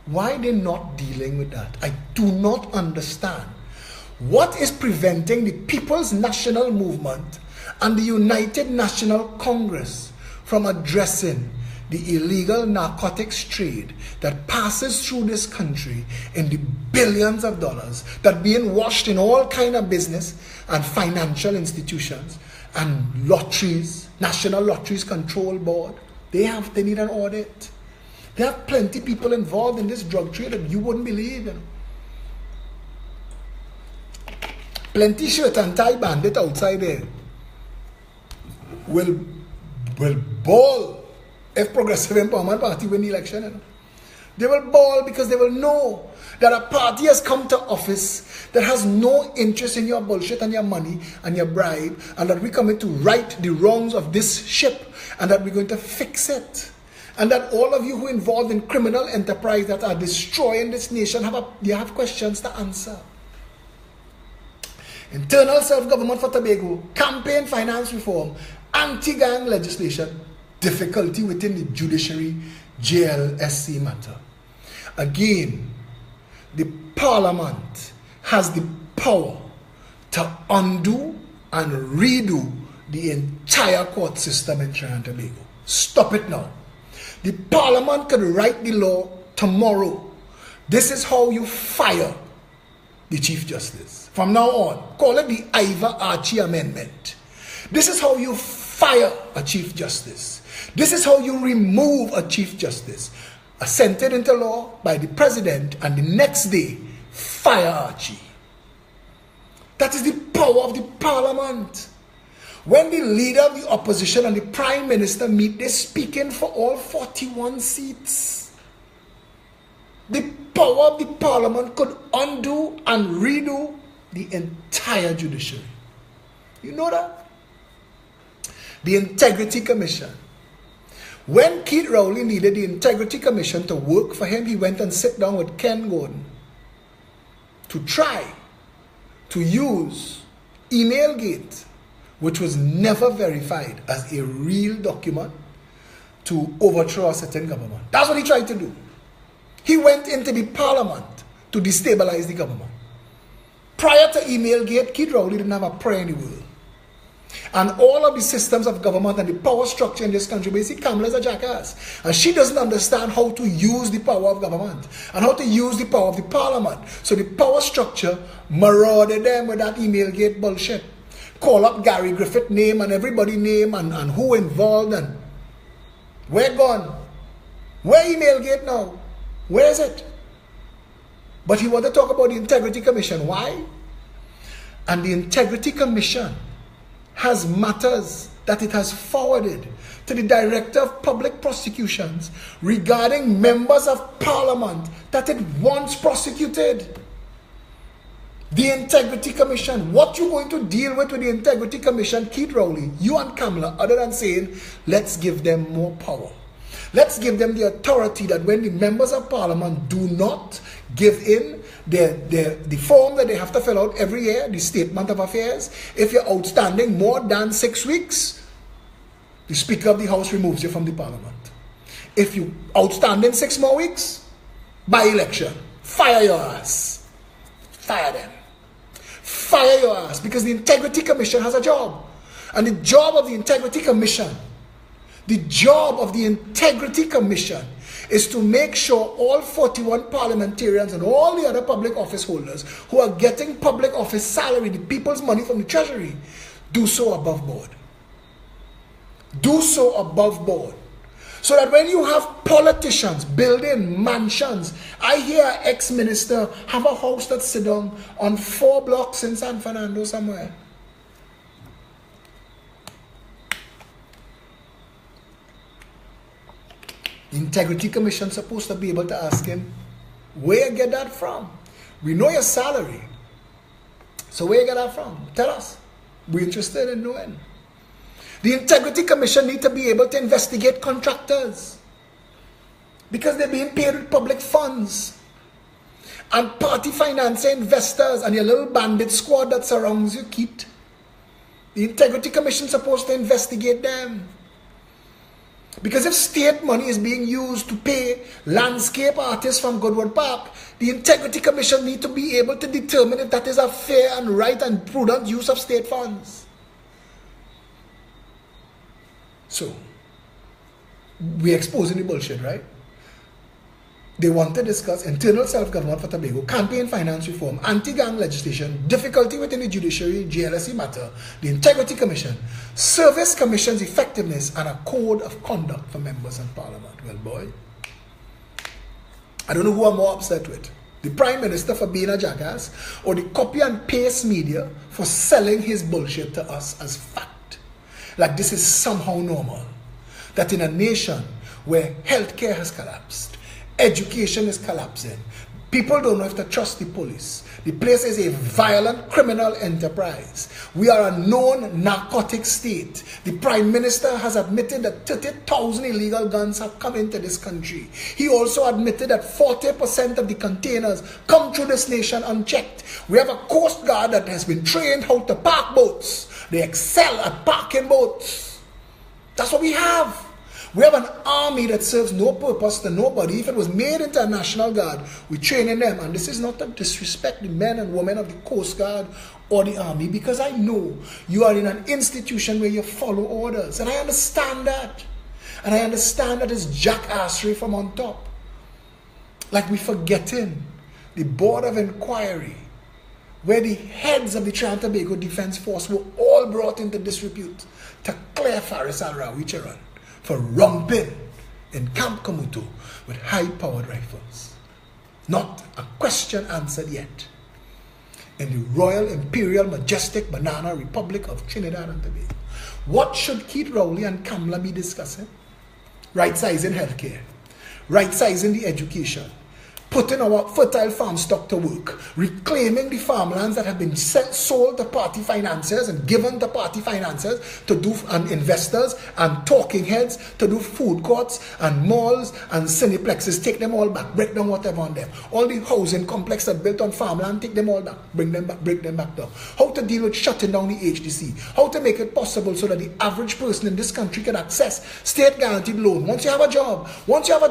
Why they're not dealing with that? I do not understand. What is preventing the People's National Movement and the United National Congress from addressing the illegal narcotics trade that passes through this country in the billions of dollars that being washed in all kind of business and financial institutions and lotteries, National Lotteries Control Board. They need an audit. There are plenty people involved in this drug trade that you wouldn't believe, you know. Plenty shirt and tie bandit outside there will ball if Progressive Empowerment Party win the election. You know. They will ball because they will know that a party has come to office that has no interest in your bullshit and your money and your bribe, and that we're coming to right the wrongs of this ship, and that we're going to fix it. And that all of you who are involved in criminal enterprise that are destroying this nation you have questions to answer. Internal self-government for Tobago, campaign finance reform, anti-gang legislation, difficulty within the judiciary, JLSC matter. Again, the Parliament has the power to undo and redo the entire court system in Trinidad and Tobago. Stop it now. The Parliament could write the law tomorrow. This is how you fire the Chief Justice. From now on, call it the Ivor Archie Amendment. This is how you fire a Chief Justice. This is how you remove a Chief Justice. Assented into law by the President, and the next day, fire Archie. That is the power of the Parliament. When the leader of the opposition and the Prime Minister meet, they're speaking for all 41 seats. The power of the Parliament could undo and redo the entire judiciary. You know that? The Integrity Commission. When Keith Rowley needed the Integrity Commission to work for him, he went and sat down with Ken Gordon to try to use Emailgate, which was never verified as a real document, to overthrow a certain government. That's what he tried to do. He went into the Parliament to destabilize the government. Prior to Emailgate, Keith Rowley didn't have a prayer in the world. And all of the systems of government and the power structure in this country, basically, Kamala is a jackass. And she doesn't understand how to use the power of government and how to use the power of the Parliament. So the power structure marauded them with that Emailgate bullshit. Call up Gary Griffith name and everybody name and who involved, and where gone? Where Emailgate now? Where is it? But he wanted to talk about the Integrity Commission. Why? And the Integrity Commission has matters that it has forwarded to the Director of Public Prosecutions regarding members of Parliament that it once prosecuted. The Integrity Commission. What you going to deal with the Integrity Commission, Keith Rowley, you and Kamala, other than saying, let's give them more power. Let's give them the authority that when the members of Parliament do not give in the form that they have to fill out every year, the Statement of Affairs, if you're outstanding more than 6 weeks, the Speaker of the House removes you from the Parliament. If you outstanding 6 more weeks, by election, fire your ass. Fire them. Fire your ass, because the Integrity Commission has a job. And the job of the Integrity Commission is to make sure all 41 parliamentarians and all the other public office holders who are getting public office salary, the people's money from the treasury, do so above board. Do so above board. So that when you have politicians building mansions, I hear an ex-minister have a house that's sit down on 4 blocks in San Fernando somewhere. The Integrity Commission is supposed to be able to ask him, where you get that from? We know your salary. So where you get that from? Tell us. We're interested in knowing. The Integrity Commission need to be able to investigate contractors, because they're being paid with public funds. And party financing investors and your little bandit squad that surrounds you, Keith. The Integrity Commission is supposed to investigate them. Because if state money is being used to pay landscape artists from Goodwood Park, the Integrity Commission need to be able to determine if that is a fair and right and prudent use of state funds. So, we're exposing the bullshit, right? They want to discuss internal self-government for Tobago, campaign finance reform, anti-gang legislation, difficulty within the judiciary, GLSE matter, the Integrity Commission, Service Commission's effectiveness, and a code of conduct for members of parliament. Well, boy, I don't know who I'm more upset with. The Prime Minister for being a jackass, or the copy and paste media for selling his bullshit to us as fact. Like this is somehow normal. That in a nation where healthcare has collapsed, education is collapsing, people don't know if to trust the police. The place is a violent criminal enterprise. We are a known narcotic state. The Prime Minister has admitted that 30,000 illegal guns have come into this country. He also admitted that 40% of the containers come through this nation unchecked. We have a Coast Guard that has been trained how to park boats. They excel at parking boats. That's what we have. We have an army that serves no purpose to nobody. If it was made into a National Guard, we're training them. And this is not to disrespect the men and women of the Coast Guard or the army, because I know you are in an institution where you follow orders. And I understand that. And I understand that it's jackassery from on top. Like we're forgetting the Board of Inquiry, where the heads of the Trinidad and Tobago Defense Force were all brought into disrepute to clear Faris al-Rawicharan for romping in Camp Kamuto with high-powered rifles. Not a question answered yet. In the Royal Imperial Majestic Banana Republic of Trinidad and Tobago. What should Keith Rowley and Kamla be discussing? Right-sizing healthcare, right-sizing the education, putting our fertile farm stock to work, reclaiming the farmlands that have been sold to party financiers and given to party financiers to do, and investors and talking heads to do food courts and malls and cineplexes. Take them all back, break down whatever on them. All the housing complex that built on farmland, take them all back, bring them back, break them back down. How to deal with shutting down the HDC, how to make it possible so that the average person in this country can access state guaranteed loan. Once you have a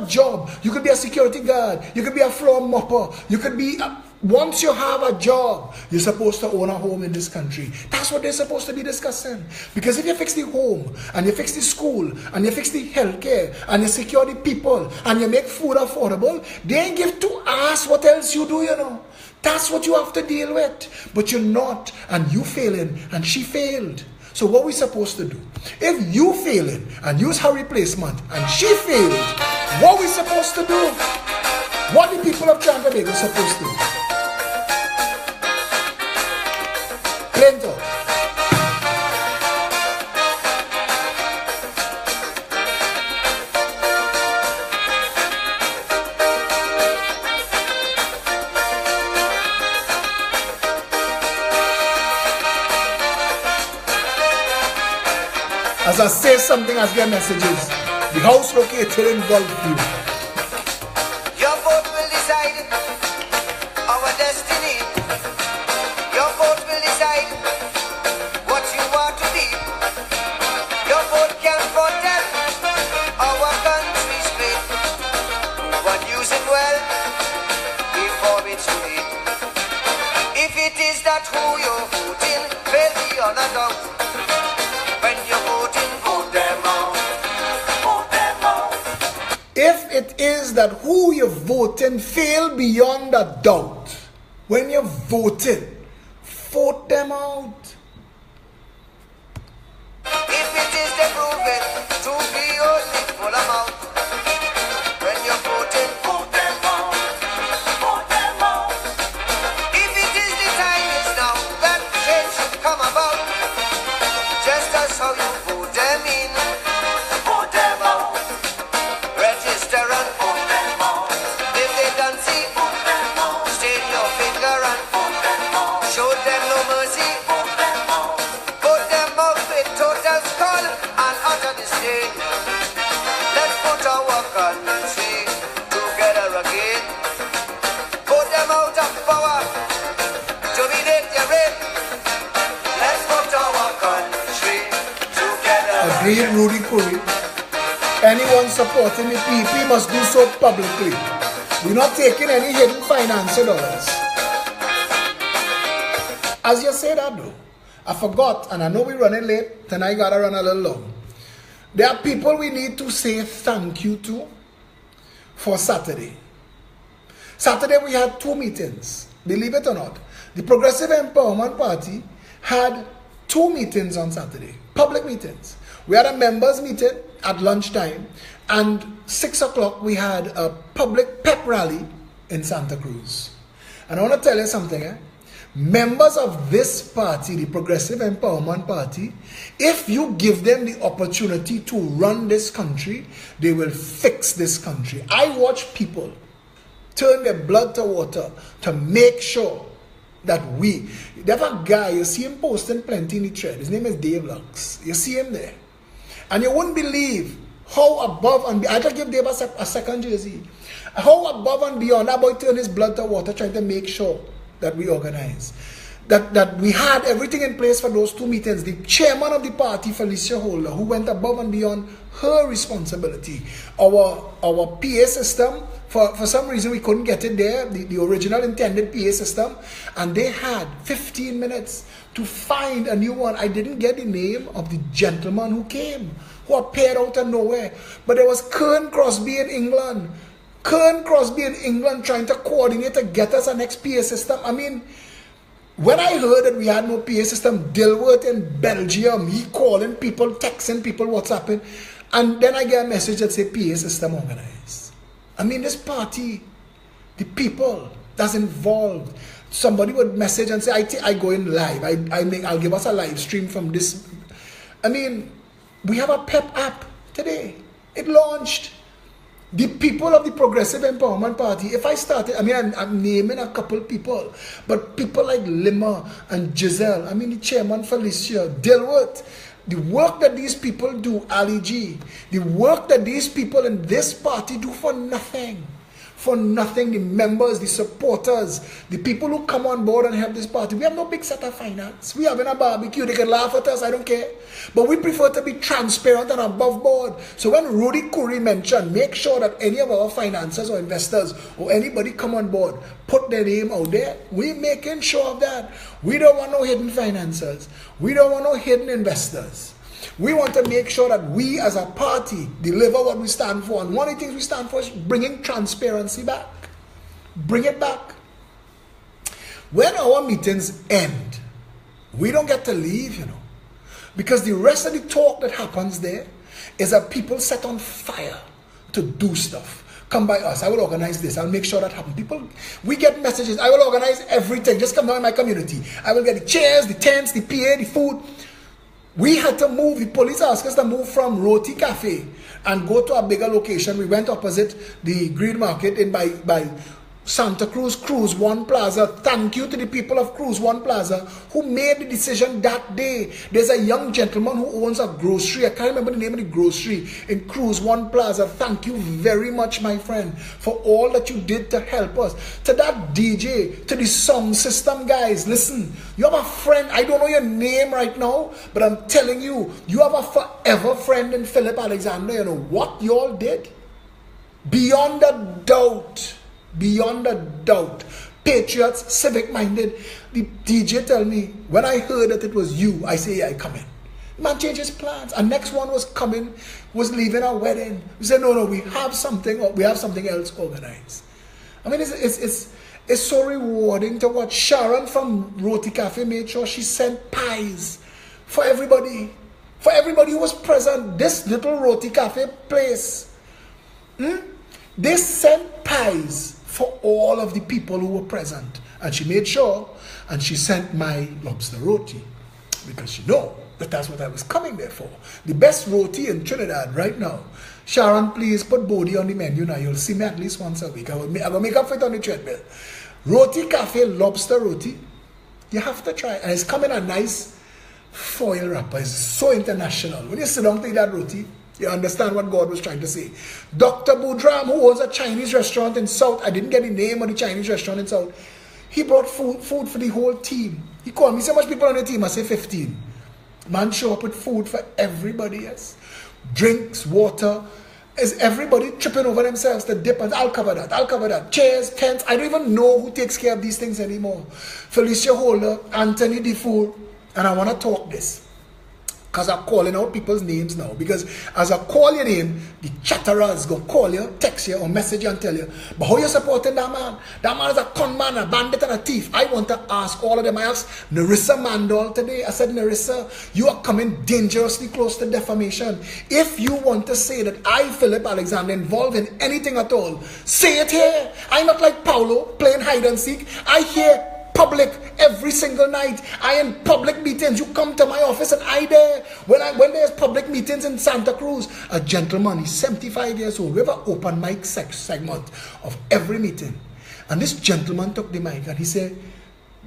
job, you could be a security guard, you could be a floor mopper, you could be once you have a job, you're supposed to own a home in this country. That's what they're supposed to be discussing. Because if you fix the home, and you fix the school, and you fix the healthcare, and you secure the people, and you make food affordable, they ain't give to us what else you do, you know. That's what you have to deal with. But you're not, and you failing, and she failed. So what we supposed to do? If you failing, and use her replacement, and she failed, what we supposed to do? What the people of Trinidad and Tobago supposed to do? Plain talk. As I say something as their messages, the house located in Gulfview. Our destiny. Your vote will decide what you want to be. Your vote can foretell our country's fate. But use it well before it's too late. If it is that who you're voting, fail beyond a doubt. When you're voting, vote them out. Vote them out. If it is that who you're voting fail beyond a doubt, when you're voting, vote them out. If it is they prove it to be only full amount, when you're voting, vote them out. Vote them out. If it is the time is now that change should come about, just as how you vote them in, vote them out. Register and vote them out. If they don't see, vote them out. Stain your finger and vote them out. Show them no mercy, vote them out. Vote them out with total skull and utter disdain. Let's put our country together again. Vote them out of power to be your reign. Let's put our country together. Agreed, Rudy Curry. Anyone supporting the PP must do so publicly. We're not taking any hidden financial dollars. As you say that though, I forgot, and I know we're running late, tonight I gotta run a little long. There are people we need to say thank you to for Saturday. Saturday we had 2 meetings. Believe it or not. The Progressive Empowerment Party had 2 meetings on Saturday. Public meetings. We had a members meeting at lunchtime, and 6 o'clock we had a public pep rally in Santa Cruz. And I want to tell you something. Members of this party, the Progressive Empowerment Party, if you give them the opportunity to run this country, they will fix this country. I watch people turn their blood to water to make sure that there's a guy, you see him posting plenty in the thread. His name is Dave Lux. You see him there. And you wouldn't believe how above and beyond, I just give Dave a second jersey. How above and beyond that boy turned his blood to water trying to make sure that we organize. That we had everything in place for those 2 meetings. The chairman of the party, Felicia Holder, who went above and beyond her responsibility. Our PA system, for some reason we couldn't get it there, the original intended PA system, and they had 15 minutes to find a new one. I didn't get the name of the gentleman who came, who appeared out of nowhere, but there was Kern Crosby in England. Kern Crosby in England trying to coordinate to get us an next PA system. I mean, when I heard that we had no PA system, Dilworth in Belgium, he calling people, texting people, WhatsApping, and then I get a message that say PA system organized. I mean, this party, the people that's involved, somebody would message and say, I go in live, I'll give us a live stream from this. I mean, we have a PEP app today. It launched. The people of the Progressive Empowerment Party, if I started, I mean, I'm naming a couple people, but people like Lima and Giselle, I mean, the chairman Felicia, Dilworth, the work that these people do, Ali G, the work that these people in this party do for nothing. For nothing, the members, the supporters, the people who come on board and help this party. We have no big set of finance. We having a barbecue. They can laugh at us. I don't care. But we prefer to be transparent and above board. So when Rudy Curry mentioned, make sure that any of our financiers or investors or anybody come on board, put their name out there. We making sure of that. We don't want no hidden financiers. We don't want no hidden investors. We want to make sure that we as a party deliver what we stand for. And one of the things we stand for is bringing transparency back. Bring it back. When our meetings end, we don't get to leave, you know. Because the rest of the talk that happens there is that people set on fire to do stuff. Come by us. I will organize this. I'll make sure that happens. People, we get messages. I will organize everything. Just come down in my community. I will get the chairs, the tents, the PA, the food. We had to move, the police asked us to move from Roti Cafe and go to a bigger location. We went opposite the Green Market in by Santa Cruz Cruise One Plaza. Thank you to the people of Cruise One Plaza who made the decision that day. There's a young gentleman who owns a grocery. I can't remember the name of the grocery in Cruise One Plaza. Thank you very much, my friend, for all that you did to help us. To that DJ, to the sound system guys, listen, you have a friend. I don't know your name right now, but I'm telling you, you have a forever friend in Philip Alexander. You know what you all did? Beyond a doubt. Beyond a doubt. Patriots, civic-minded. The DJ tell me, when I heard that it was you, I say, yeah, I come in. Man changed his plans. And next one was coming, was leaving our wedding. We said, no, we have something else organized. I mean, it's so rewarding to watch. Sharon from Roti Cafe made sure she sent pies for everybody. For everybody who was present. This little Roti Cafe place. They sent pies for all of the people who were present. And she made sure, and she sent my lobster roti. Because she know that that's what I was coming there for. The best roti in Trinidad right now. Sharon, please put Bodhi on the menu now. You'll see me at least once a week. I will make up for it on the treadmill. Roti Cafe lobster roti. You have to try. And it's come in a nice foil wrapper. It's so international. When you sit down to eat that roti, you understand what God was trying to say. Dr. Budram, who owns a Chinese restaurant in South, I didn't get the name of the Chinese restaurant in South. He brought food for the whole team. He called me, so much people on the team? I say 15. Man show up with food for everybody else. Drinks, water. Is everybody tripping over themselves to dip? And I'll cover that. Chairs, tents. I don't even know who takes care of these things anymore. Felicia Holder, Anthony Defoe, and I want to talk this. because I'm calling out people's names now. Because as I call your name, the chatterers go call you, text you, or message you and tell you, but how you supporting that man? That man is a con man, a bandit and a thief. I want to ask all of them. I asked Narissa Mandel today. I said, Narissa, you are coming dangerously close to defamation. If you want to say that I, Philip Alexander, involved in anything at all, say it here. I'm not like Paulo playing hide and seek. I hear public every single night. I in public meetings. You come to my office and I there. When there's public meetings in Santa Cruz, a gentleman, he's 75 years old. We have an open mic segment of every meeting. And this gentleman took the mic and he said,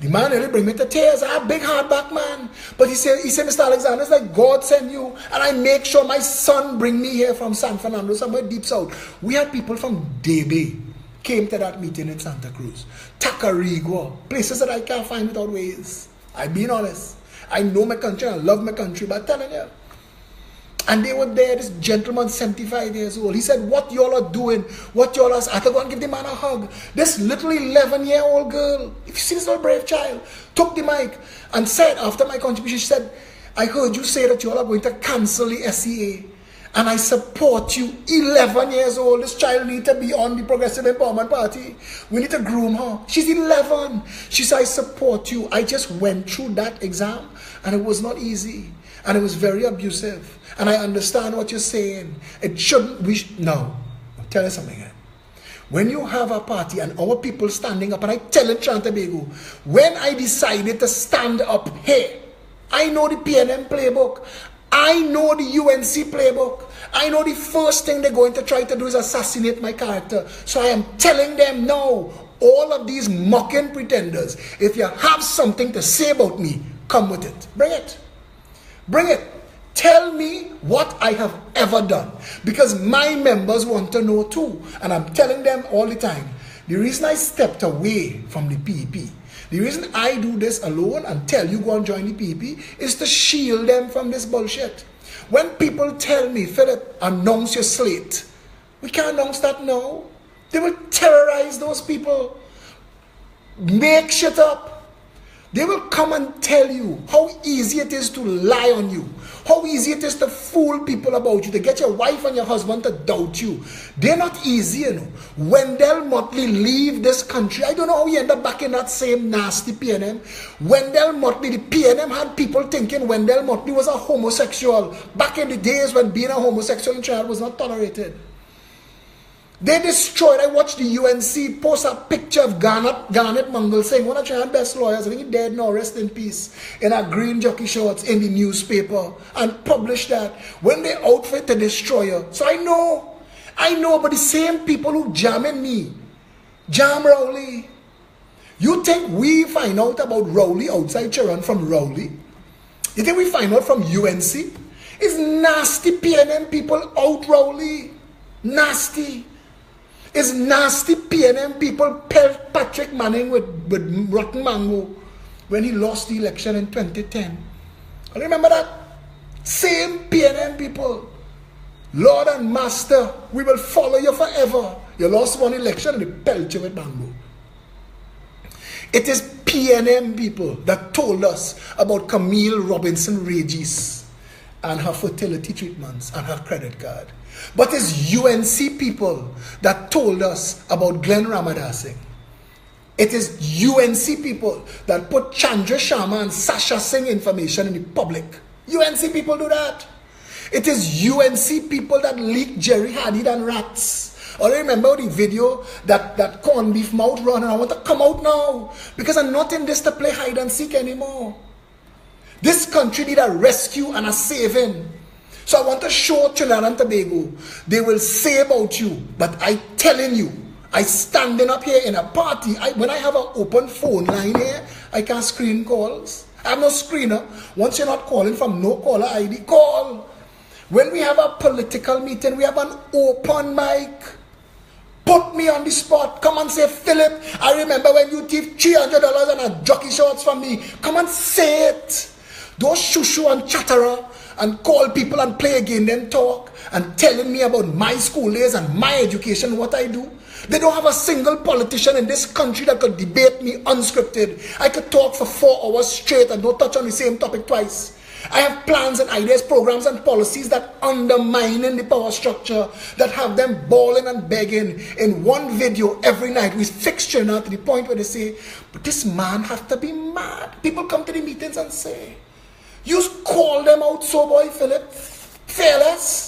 the man really bring me to tears. I'm a big hardback man. But he said, Mr. Alexander, it's like God sent you. And I make sure my son bring me here from San Fernando, somewhere deep south. We had people from Debe came to that meeting in Santa Cruz. Tacarigua, places that I can't find without ways. I'm being honest. I know my country, I love my country, but I'm telling you. And they were there, this gentleman, 75 years old. He said, what y'all are doing, what y'all are, I have to go and give the man a hug. This little 11-year-old girl, if you see this little brave child, took the mic and said, after my contribution, she said, I heard you say that y'all are going to cancel the SEA. And I support you. 11 years old. This child needs to be on the Progressive Empowerment Party. We need to groom her. She's 11. She said, I support you. I just went through that exam and it was not easy. And it was very abusive. And I understand what you're saying. It shouldn't be. No. I'll tell you something again. When you have a party and our people standing up, and I tell in Trinidad, when I decided to stand up here, I know the PNM playbook. I know the UNC playbook. I know the first thing they're going to try to do is assassinate my character. So I am telling them, no, all of these mocking pretenders, if you have something to say about me, come with it. Bring it. Bring it. Tell me what I have ever done. Because my members want to know too. And I'm telling them all the time, the reason I stepped away from the PEP, the reason I do this alone and tell you go and join the PEP is to shield them from this bullshit. When people tell me, Philip, announce your slate, we can't announce that now. They will terrorize those people. Make shit up. They will come and tell you how easy it is to lie on you. How easy it is to fool people about you, to get your wife and your husband to doubt you. They're not easy, you know. Wendell Motley leave this country. I don't know how he ended up back in that same nasty PNM. Wendell Motley, the PNM had people thinking Wendell Motley was a homosexual. Back in the days when being a homosexual in Trinidad was not tolerated. They destroyed. I watched the UNC post a picture of Garnet Mungle saying, one of Trinidad's best lawyers, I think he's dead now, rest in peace, in a green jockey shorts in the newspaper and published that when they outfit the destroyer. So I know, but the same people who jamming me, jam Rowley. You think we find out about Rowley outside Charon from Rowley? You think we find out from UNC? It's nasty PNM people out Rowley. Nasty. It's nasty PNM people pelt Patrick Manning with rotten mango when he lost the election in 2010. I remember that. Same PNM people. Lord and Master, we will follow you forever. You lost one election and they pelt you with mango. It is PNM people that told us about Camille Robinson Regis and her fertility treatments and her credit card. But it's UNC people that told us about Glenn Ramadasing. It is UNC people that put Chandra Sharma and Sasha Singh information in the public. UNC people do that. It is UNC people that leak Jerry Hadid and rats. I remember the video that corned beef mouth run, and I want to come out now because I'm not in this to play hide and seek anymore. This country need a rescue and a saving. So I want to show Trinidad and Tobago, they will say about you, but I telling you, I standing up here in a party, when I have an open phone line here, I can't screen calls. I have no screener. Once you're not calling from no caller ID, call. When we have a political meeting, we have an open mic. Put me on the spot. Come and say, Philip, I remember when you gave $300 and a jockey shorts from me. Come and say it. Those shushu and chatterer and call people and play again, then talk and telling me about my school days and my education, what I do. They don't have a single politician in this country that could debate me unscripted. I could talk for 4 hours straight and don't touch on the same topic twice. I have plans and ideas, programs and policies that undermining the power structure, that have them bawling and begging. In one video every night, we fix Trinidad to the point where they say, but this man have to be mad. People come to the meetings and say, you call them out so, boy, Philip, fearless.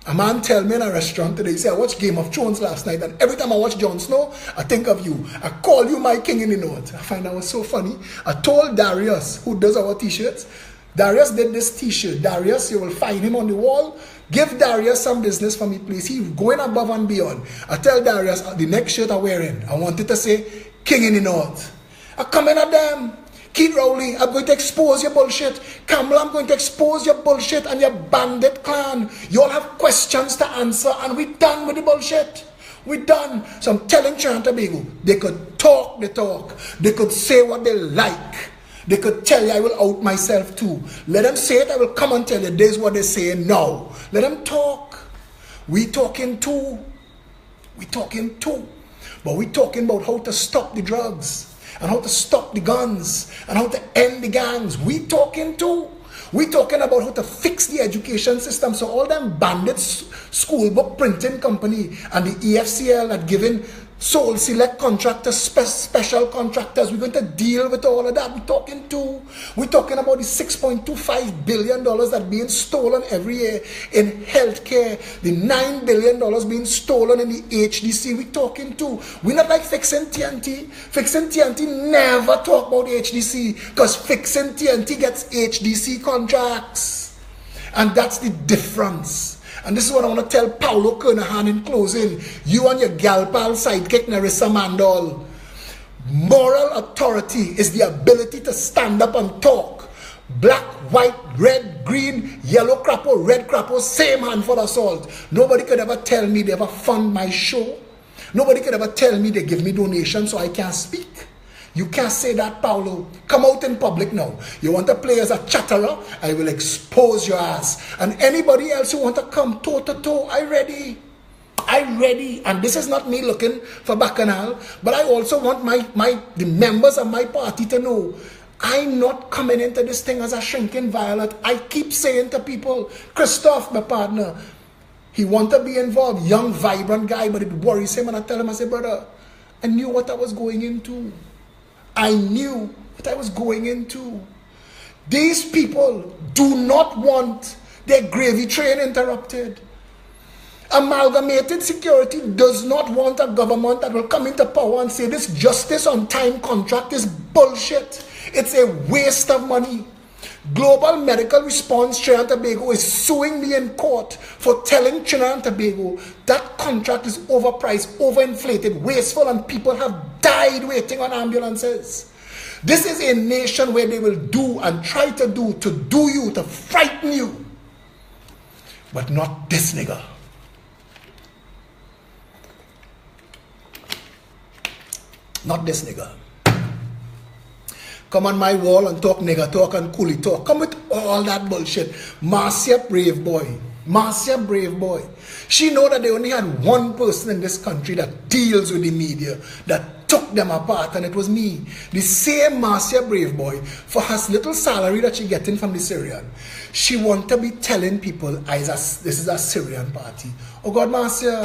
A man tell me in a restaurant today, he said, I watched Game of Thrones last night, and every time I watch Jon Snow, I think of you. I call you my king in the north. I find that was so funny. I told Darius, who does our t-shirts, Darius did this t-shirt. Darius, you will find him on the wall. Give Darius some business for me, please. He's going above and beyond. I tell Darius, the next shirt I'm wearing, I want it to say, king in the north. I come in at them. Keith Rowley, I'm going to expose your bullshit. Kamala, I'm going to expose your bullshit and your bandit clan. You all have questions to answer, and we're done with the bullshit. We're done. So I'm telling Trinidad and Tobago, they could talk the talk. They could say what they like. They could tell you I will out myself too. Let them say it, I will come and tell you this is what they're saying now. Let them talk. We talking too. We talking too. But we talking about how to stop the drugs, and how to stop the guns, and how to end the gangs. We talking too. We talking about how to fix the education system. So all them bandits, school book printing company, and the EFCL that giving sole select contractors, special contractors, we're going to deal with all of that. We're talking too. We're talking about the $6.25 billion that being stolen every year in healthcare, the $9 billion being stolen in the HDC. We're talking too. We're not like fixing TNT. Fixing TNT never talk about HDC, because fixing TNT gets HDC contracts. And that's the difference. And this is what I want to tell Paulo Kernahan in closing. You and your gal pal sidekick Narissa Mandol. Moral authority is the ability to stand up and talk. Black, white, red, green, yellow crapper, red crapper, same hand for assault. Nobody could ever tell me they ever fund my show. Nobody could ever tell me they give me donations so I can't speak. You can't say that, Paulo. Come out in public now. You want to play as a chatterer? I will expose your ass. And anybody else who want to come toe to toe, I ready. I ready. And this is not me looking for bacchanal, but I also want the members of my party to know I'm not coming into this thing as a shrinking violet. I keep saying to people, Christoph, my partner, he want to be involved. Young, vibrant guy, but it worries him. And I tell him, I say, brother, I knew what I was going into. I knew what I was going into. These people do not want their gravy train interrupted. Amalgamated security does not want a government that will come into power and say this justice on time contract is bullshit. It's a waste of money. Global Medical Response Trinidad and Tobago is suing me in court for telling Trinidad and Tobago that contract is overpriced, overinflated, wasteful, and people have died waiting on ambulances. This is a nation where they will do and try to do you, to frighten you. But not this nigga. Not this nigga. Come on my wall and talk nigger talk and coolie talk. Come with all that bullshit. Marcia, brave boy. Marcia, brave boy. She know that they only had one person in this country that deals with the media, that took them apart, and it was me. The same Marcia, brave boy, for her little salary that she getting from the Syrian, she want to be telling people, this is a Syrian party. Oh God, Marcia.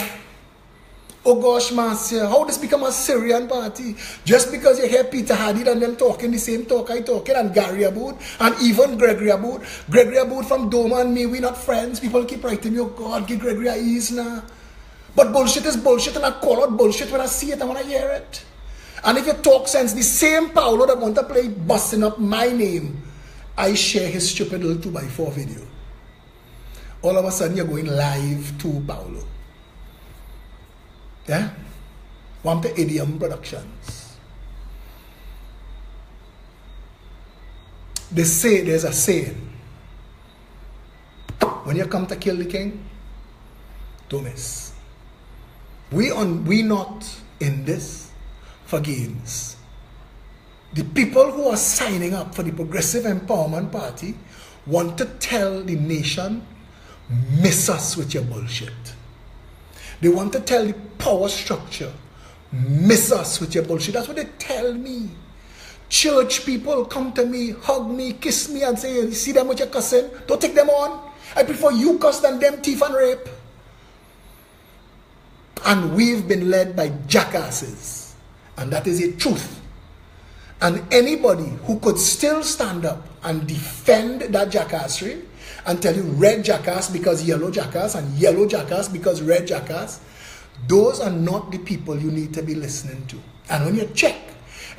Oh gosh, Marcia, how this become a Syrian party? Just because you hear Peter Hadid and them talking the same talk I talking, and Gary Aboud, and even Gregory Aboud. Gregory Aboud from Doma and me, we not friends. People keep writing me, oh God, give Gregory a ease now. But bullshit is bullshit, and I call out bullshit when I see it and when I hear it. And if you talk sense, the same Paulo that want to play busting up my name, I share his stupid little 2x4 video. All of a sudden you're going live to Paulo. Yeah? Want the Idiom Productions. They say, there's a saying. When you come to kill the king, don't miss. We not in this for gains. The people who are signing up for the Progressive Empowerment Party want to tell the nation, miss us with your bullshit. They want to tell the power structure, miss us with your bullshit. That's what they tell me. Church people come to me, hug me, kiss me, and say, you see them with your cussing? Don't take them on. I prefer you cuss than them thief and rape. And we've been led by jackasses. And that is a truth. And anybody who could still stand up and defend that jackassery and tell you red jackass because yellow jackass and yellow jackass because red jackass, those are not the people you need to be listening to. And when you check,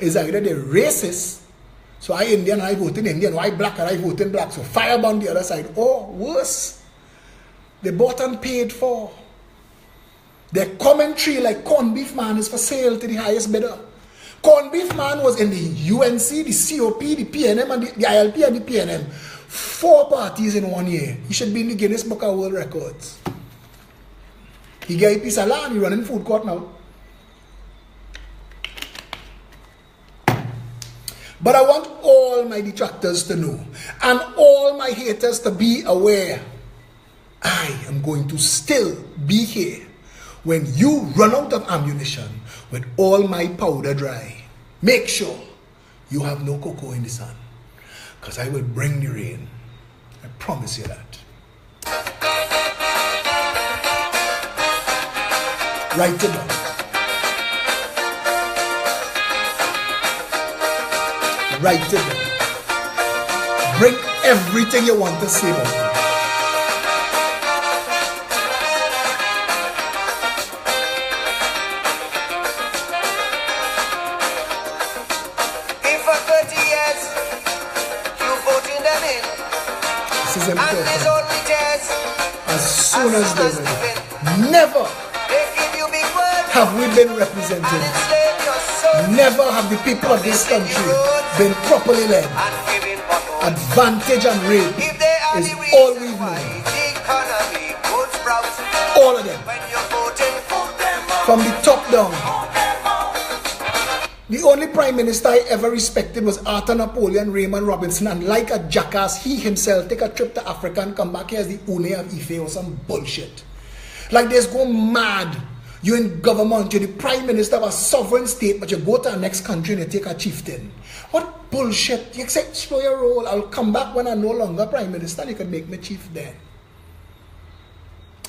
it's either they're racist, so I Indian and I vote in Indian, or I black and I vote in black, so firebomb the other side, or worse, they bought and paid for. Their commentary like corned beef man is for sale to the highest bidder. Corned beef man was in the UNC, the COP, the PNM, and the ILP and the PNM. 4 parties in 1 year. He should be in the Guinness Book of World Records. He got a piece of land, he running food court now. But I want all my detractors to know, and all my haters to be aware, I am going to still be here when you run out of ammunition with all my powder dry. Make sure you have no cocoa in the sun, because I will bring the rain. I promise you that. Write it down. Write it down. Bring everything you want to say about it. If for 30 years you voting them in, This is and there's important. only tears, As soon as they win, never they give you big words have we been and represented. enslave your soul Never have the people of this country been properly led. and giving bottle. Advantage and rape If they are is the all reason we've why known. the economy would sprout, All of them. when you're voting for them, From the top down. The only prime minister I ever respected was Arthur Napoleon Raymond Robinson, and like a jackass, he himself take a trip to Africa and come back here as the Une of Ife or some bullshit. Like this go mad. You're in government, you're the prime minister of a sovereign state, but you go to the next country and you take a chieftain. What bullshit? You accept explore your role. I'll come back when I'm no longer prime minister and you can make me chief then.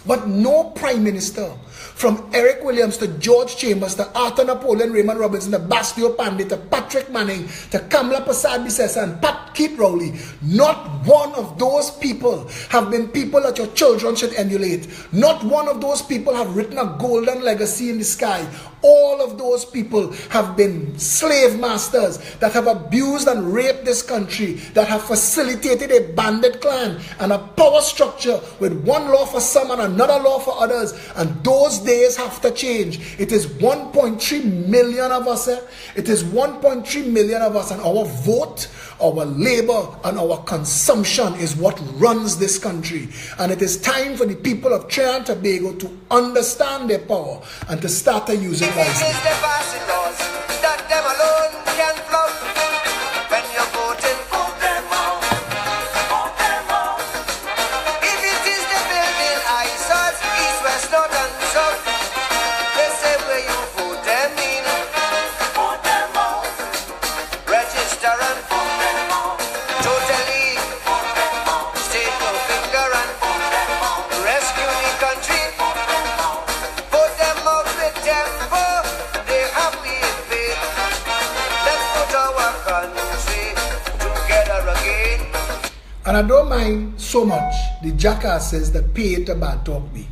But no prime minister, from Eric Williams to George Chambers to Arthur Napoleon Raymond Robinson to Bastio Pandey to Patrick Manning to Kamala Persad-Bissessa and Pat Keith Rowley, not one of those people have been people that your children should emulate. Not one of those people have written a golden legacy in the sky. All of those people have been slave masters that have abused and raped this country, that have facilitated a bandit clan and a power structure with one law for some and another law for others. And those days have to change. It is 1.3 million of us. It is 1.3 million of us, and our vote, our labor, and our consumption is what runs this country. And it is time for the people of Trinidad and Tobago to understand their power and to start to use it It wisely. is the passing laws that them alone can flout. When you're voting for them all, for them all. If it is the building eyesores, east, west, north and south, they say where you vote them in, for them all. Register and for them all. Totally, for them all. State your finger and for them all. Rescue the country, for them all. Put them out with tempo, they have been paid. Let's put our country together again. And I don't mind so much the jackasses that pay to bad talk me.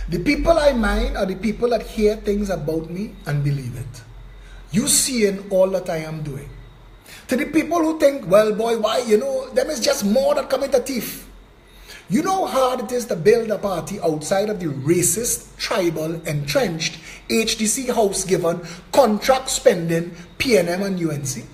The people I mind are the people that hear things about me and believe it. You seeing all that I am doing. To the people who think, well boy, why, them is just more that commit a thief. You know how hard it is to build a party outside of the racist, tribal, entrenched, HDC house given, contract spending, PNM and UNC?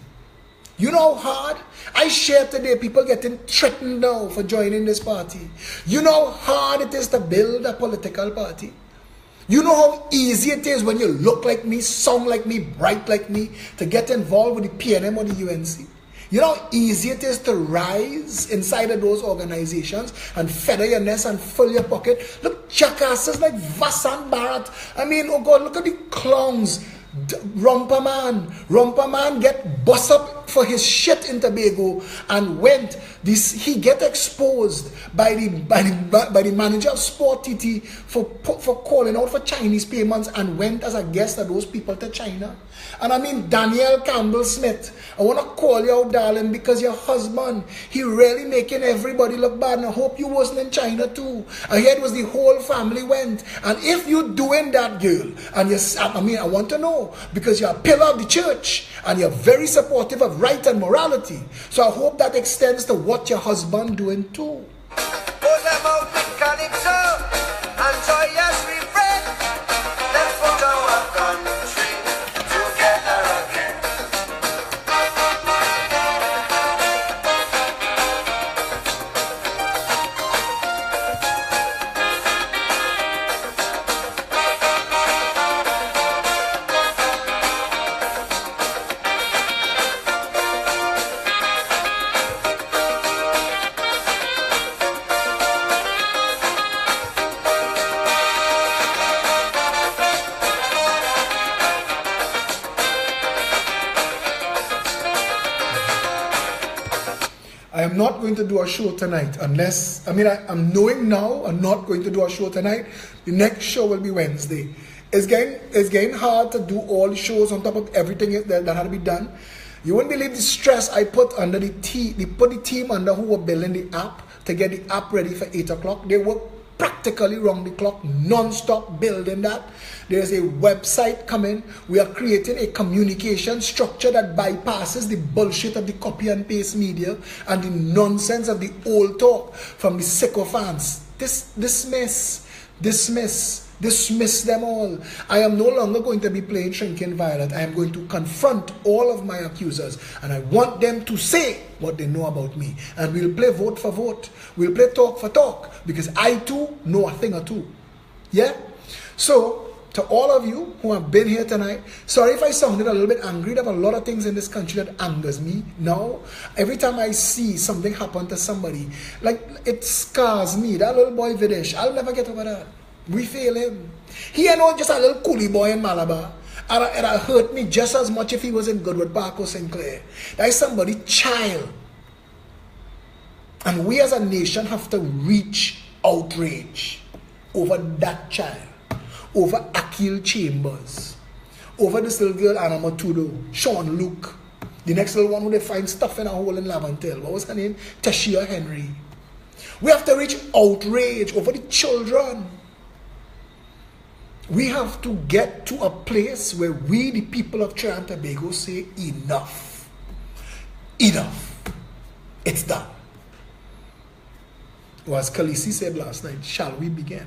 You know how hard? I share today people getting threatened now for joining this party. You know how hard it is to build a political party? You know how easy it is when you look like me, sound like me, bright like me, to get involved with the PNM or the UNC? You know how easy it is to rise inside of those organizations and feather your nest and fill your pocket? Look, jackasses like Vasant Bharat. I mean, oh God, look at the clowns. Romperman get bust up for his shit in Tobago and went. He get exposed by the manager of Sport TT for calling out for Chinese payments and went as a guest of those people to China. And I mean, Daniel Campbell Smith, I want to call you out, darling, because your husband, he really making everybody look bad. And I hope you wasn't in China too. I heard it was the whole family went. And if you doing that, girl, and I want to know, because you're a pillar of the church and you're very supportive of right and morality. So I hope that extends to what your husband doing too. Put them out with calypso and joyous refrain. Let's put our country together again. I am not going to do a show tonight unless, I'm knowing now I'm not going to do a show tonight. The next show will be Wednesday. It's getting hard to do all the shows on top of everything that had to be done. You wouldn't believe the stress I put under the team. They put the team under who were building the app to get the app ready for 8 o'clock. They worked practically round the clock, non-stop building that. There's a website coming. We are creating a communication structure that bypasses the bullshit of the copy and paste media and the nonsense of the old talk from the sycophants. Dismiss them all. I am no longer going to be playing Shrinking Violet. I am going to confront all of my accusers, and I want them to say what they know about me. And we'll play vote for vote. We'll play talk for talk, because I too know a thing or two. Yeah? So, to all of you who have been here tonight, sorry if I sounded a little bit angry. There are a lot of things in this country that angers me. Now, every time I see something happen to somebody, like, it scars me. That little boy Videsh, I'll never get over that. We fail him. He ain't not just a little coolie boy in Malabar. It hurt me just as much if he was in Goodwood Park or Sinclair. That is somebody's child. And we as a nation have to reach outrage over that child. Over Akil Chambers. Over this little girl, Anna Matudo. Sean Luke. The next little one who they find stuff in a hole in Lavantel. What was her name? Tashia Henry. We have to reach outrage over the children. We have to get to a place where we, the people of Trinidad and Tobago, say enough. Enough. It's done. Or as Khaleesi said last night, shall we begin?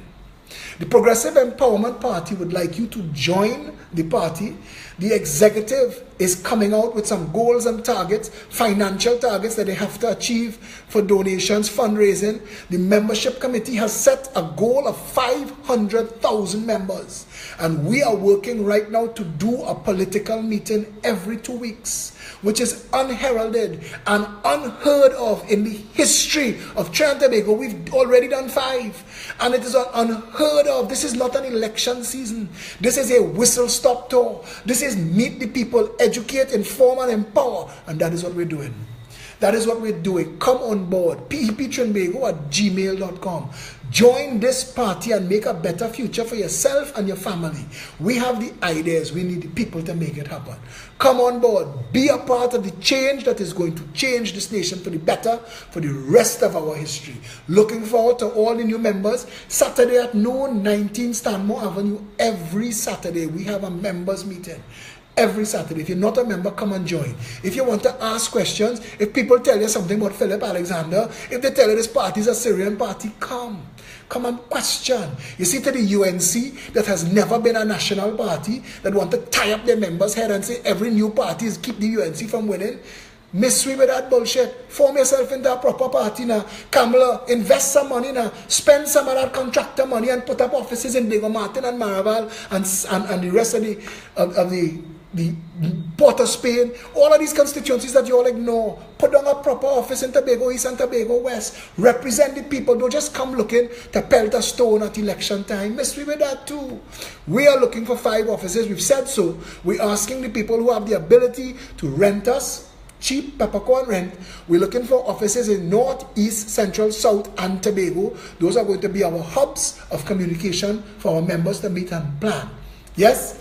The Progressive Empowerment Party would like you to join the party. The executive is coming out with some goals and targets, financial targets that they have to achieve for donations, fundraising. The membership committee has set a goal of 500,000 members. And we are working right now to do a political meeting every 2 weeks, which is unheralded and unheard of in the history of Trinidad and Tobago. We've already done 5, and it is unheard of. This is not an election season. This is a whistle-stop tour. This is meet the people, educate, inform, and empower, and that is what we're doing. That is what we're doing. Come on board. peptrinbago@gmail.com. Join this party and make a better future for yourself and your family. We have the ideas. We need the people to make it happen. Come on board. Be a part of the change that is going to change this nation for the better for the rest of our history. Looking forward to all the new members. Saturday at noon, 19 Stanmore Avenue. Every Saturday we have a members meeting. Every Saturday. If you're not a member, come and join. If you want to ask questions, if people tell you something about Philip Alexander, if they tell you this party is a Syrian party, come. Come and question. You see, to the UNC that has never been a national party, that want to tie up their members' head and say every new party is keep the UNC from winning, miss me with that bullshit. Form yourself into a proper party now. Kamala, invest some money now. Spend some of that contractor money and put up offices in Diego Martin and Maraval and the rest of the Port of Spain, all of these constituencies that you all ignore. Put down a proper office in Tobago East and Tobago West. Represent the people. Don't just come looking to pelt a stone at election time. Mess with that too. We are looking for 5 offices. We've said so. We're asking the people who have the ability to rent us cheap peppercorn rent. We're looking for offices in North, East, Central, South, and Tobago. Those are going to be our hubs of communication for our members to meet and plan. Yes?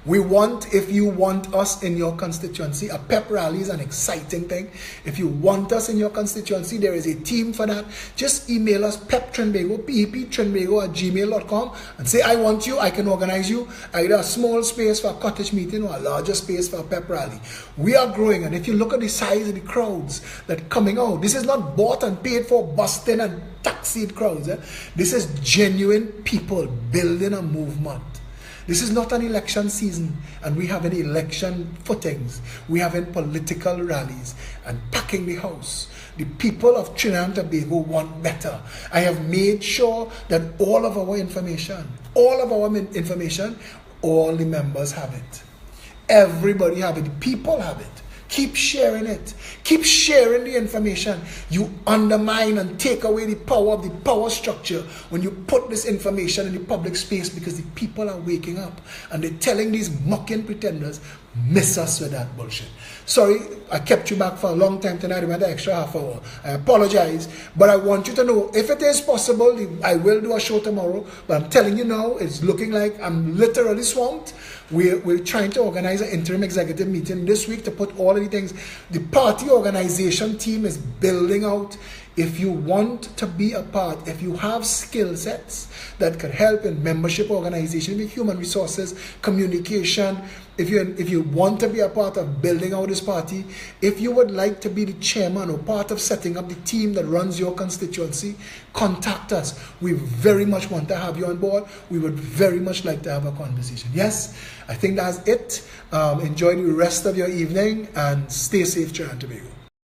We want, if you want us in your constituency, a pep rally is an exciting thing. If you want us in your constituency, there is a team for that. Just email us peptrinbago, peptrinbago@gmail.com and say, I want you, I can organize you. Either a small space for a cottage meeting or a larger space for a pep rally. We are growing, and if you look at the size of the crowds that are coming out, this is not bought and paid for busting and taxied crowds. This is genuine people building a movement. This is not an election season, and we have an election footings. We have in political rallies and packing the house. The people of Trinidad and Tobago want better. I have made sure that all of our information, all the members have it. Everybody have it. People have it. Keep sharing it. Keep sharing the information. You undermine and take away the power of the power structure when you put this information in the public space, because the people are waking up and they're telling these mocking pretenders, miss us with that bullshit. Sorry, I kept you back for a long time tonight. I went an extra half hour. I apologize, but I want you to know, if it is possible, I will do a show tomorrow, but I'm telling you now, it's looking like I'm literally swamped. We're trying to organize an interim executive meeting this week to put all of the things. The party organization team is building out. If you want to be a part, if you have skill sets that could help in membership organization, with human resources, communication, if you want to be a part of building out this party, if you would like to be the chairman or part of setting up the team that runs your constituency, contact us. We very much want to have you on board. We would very much like to have a conversation. Yes, I think that's it. Enjoy the rest of your evening and stay safe, Trinidad and Tobago.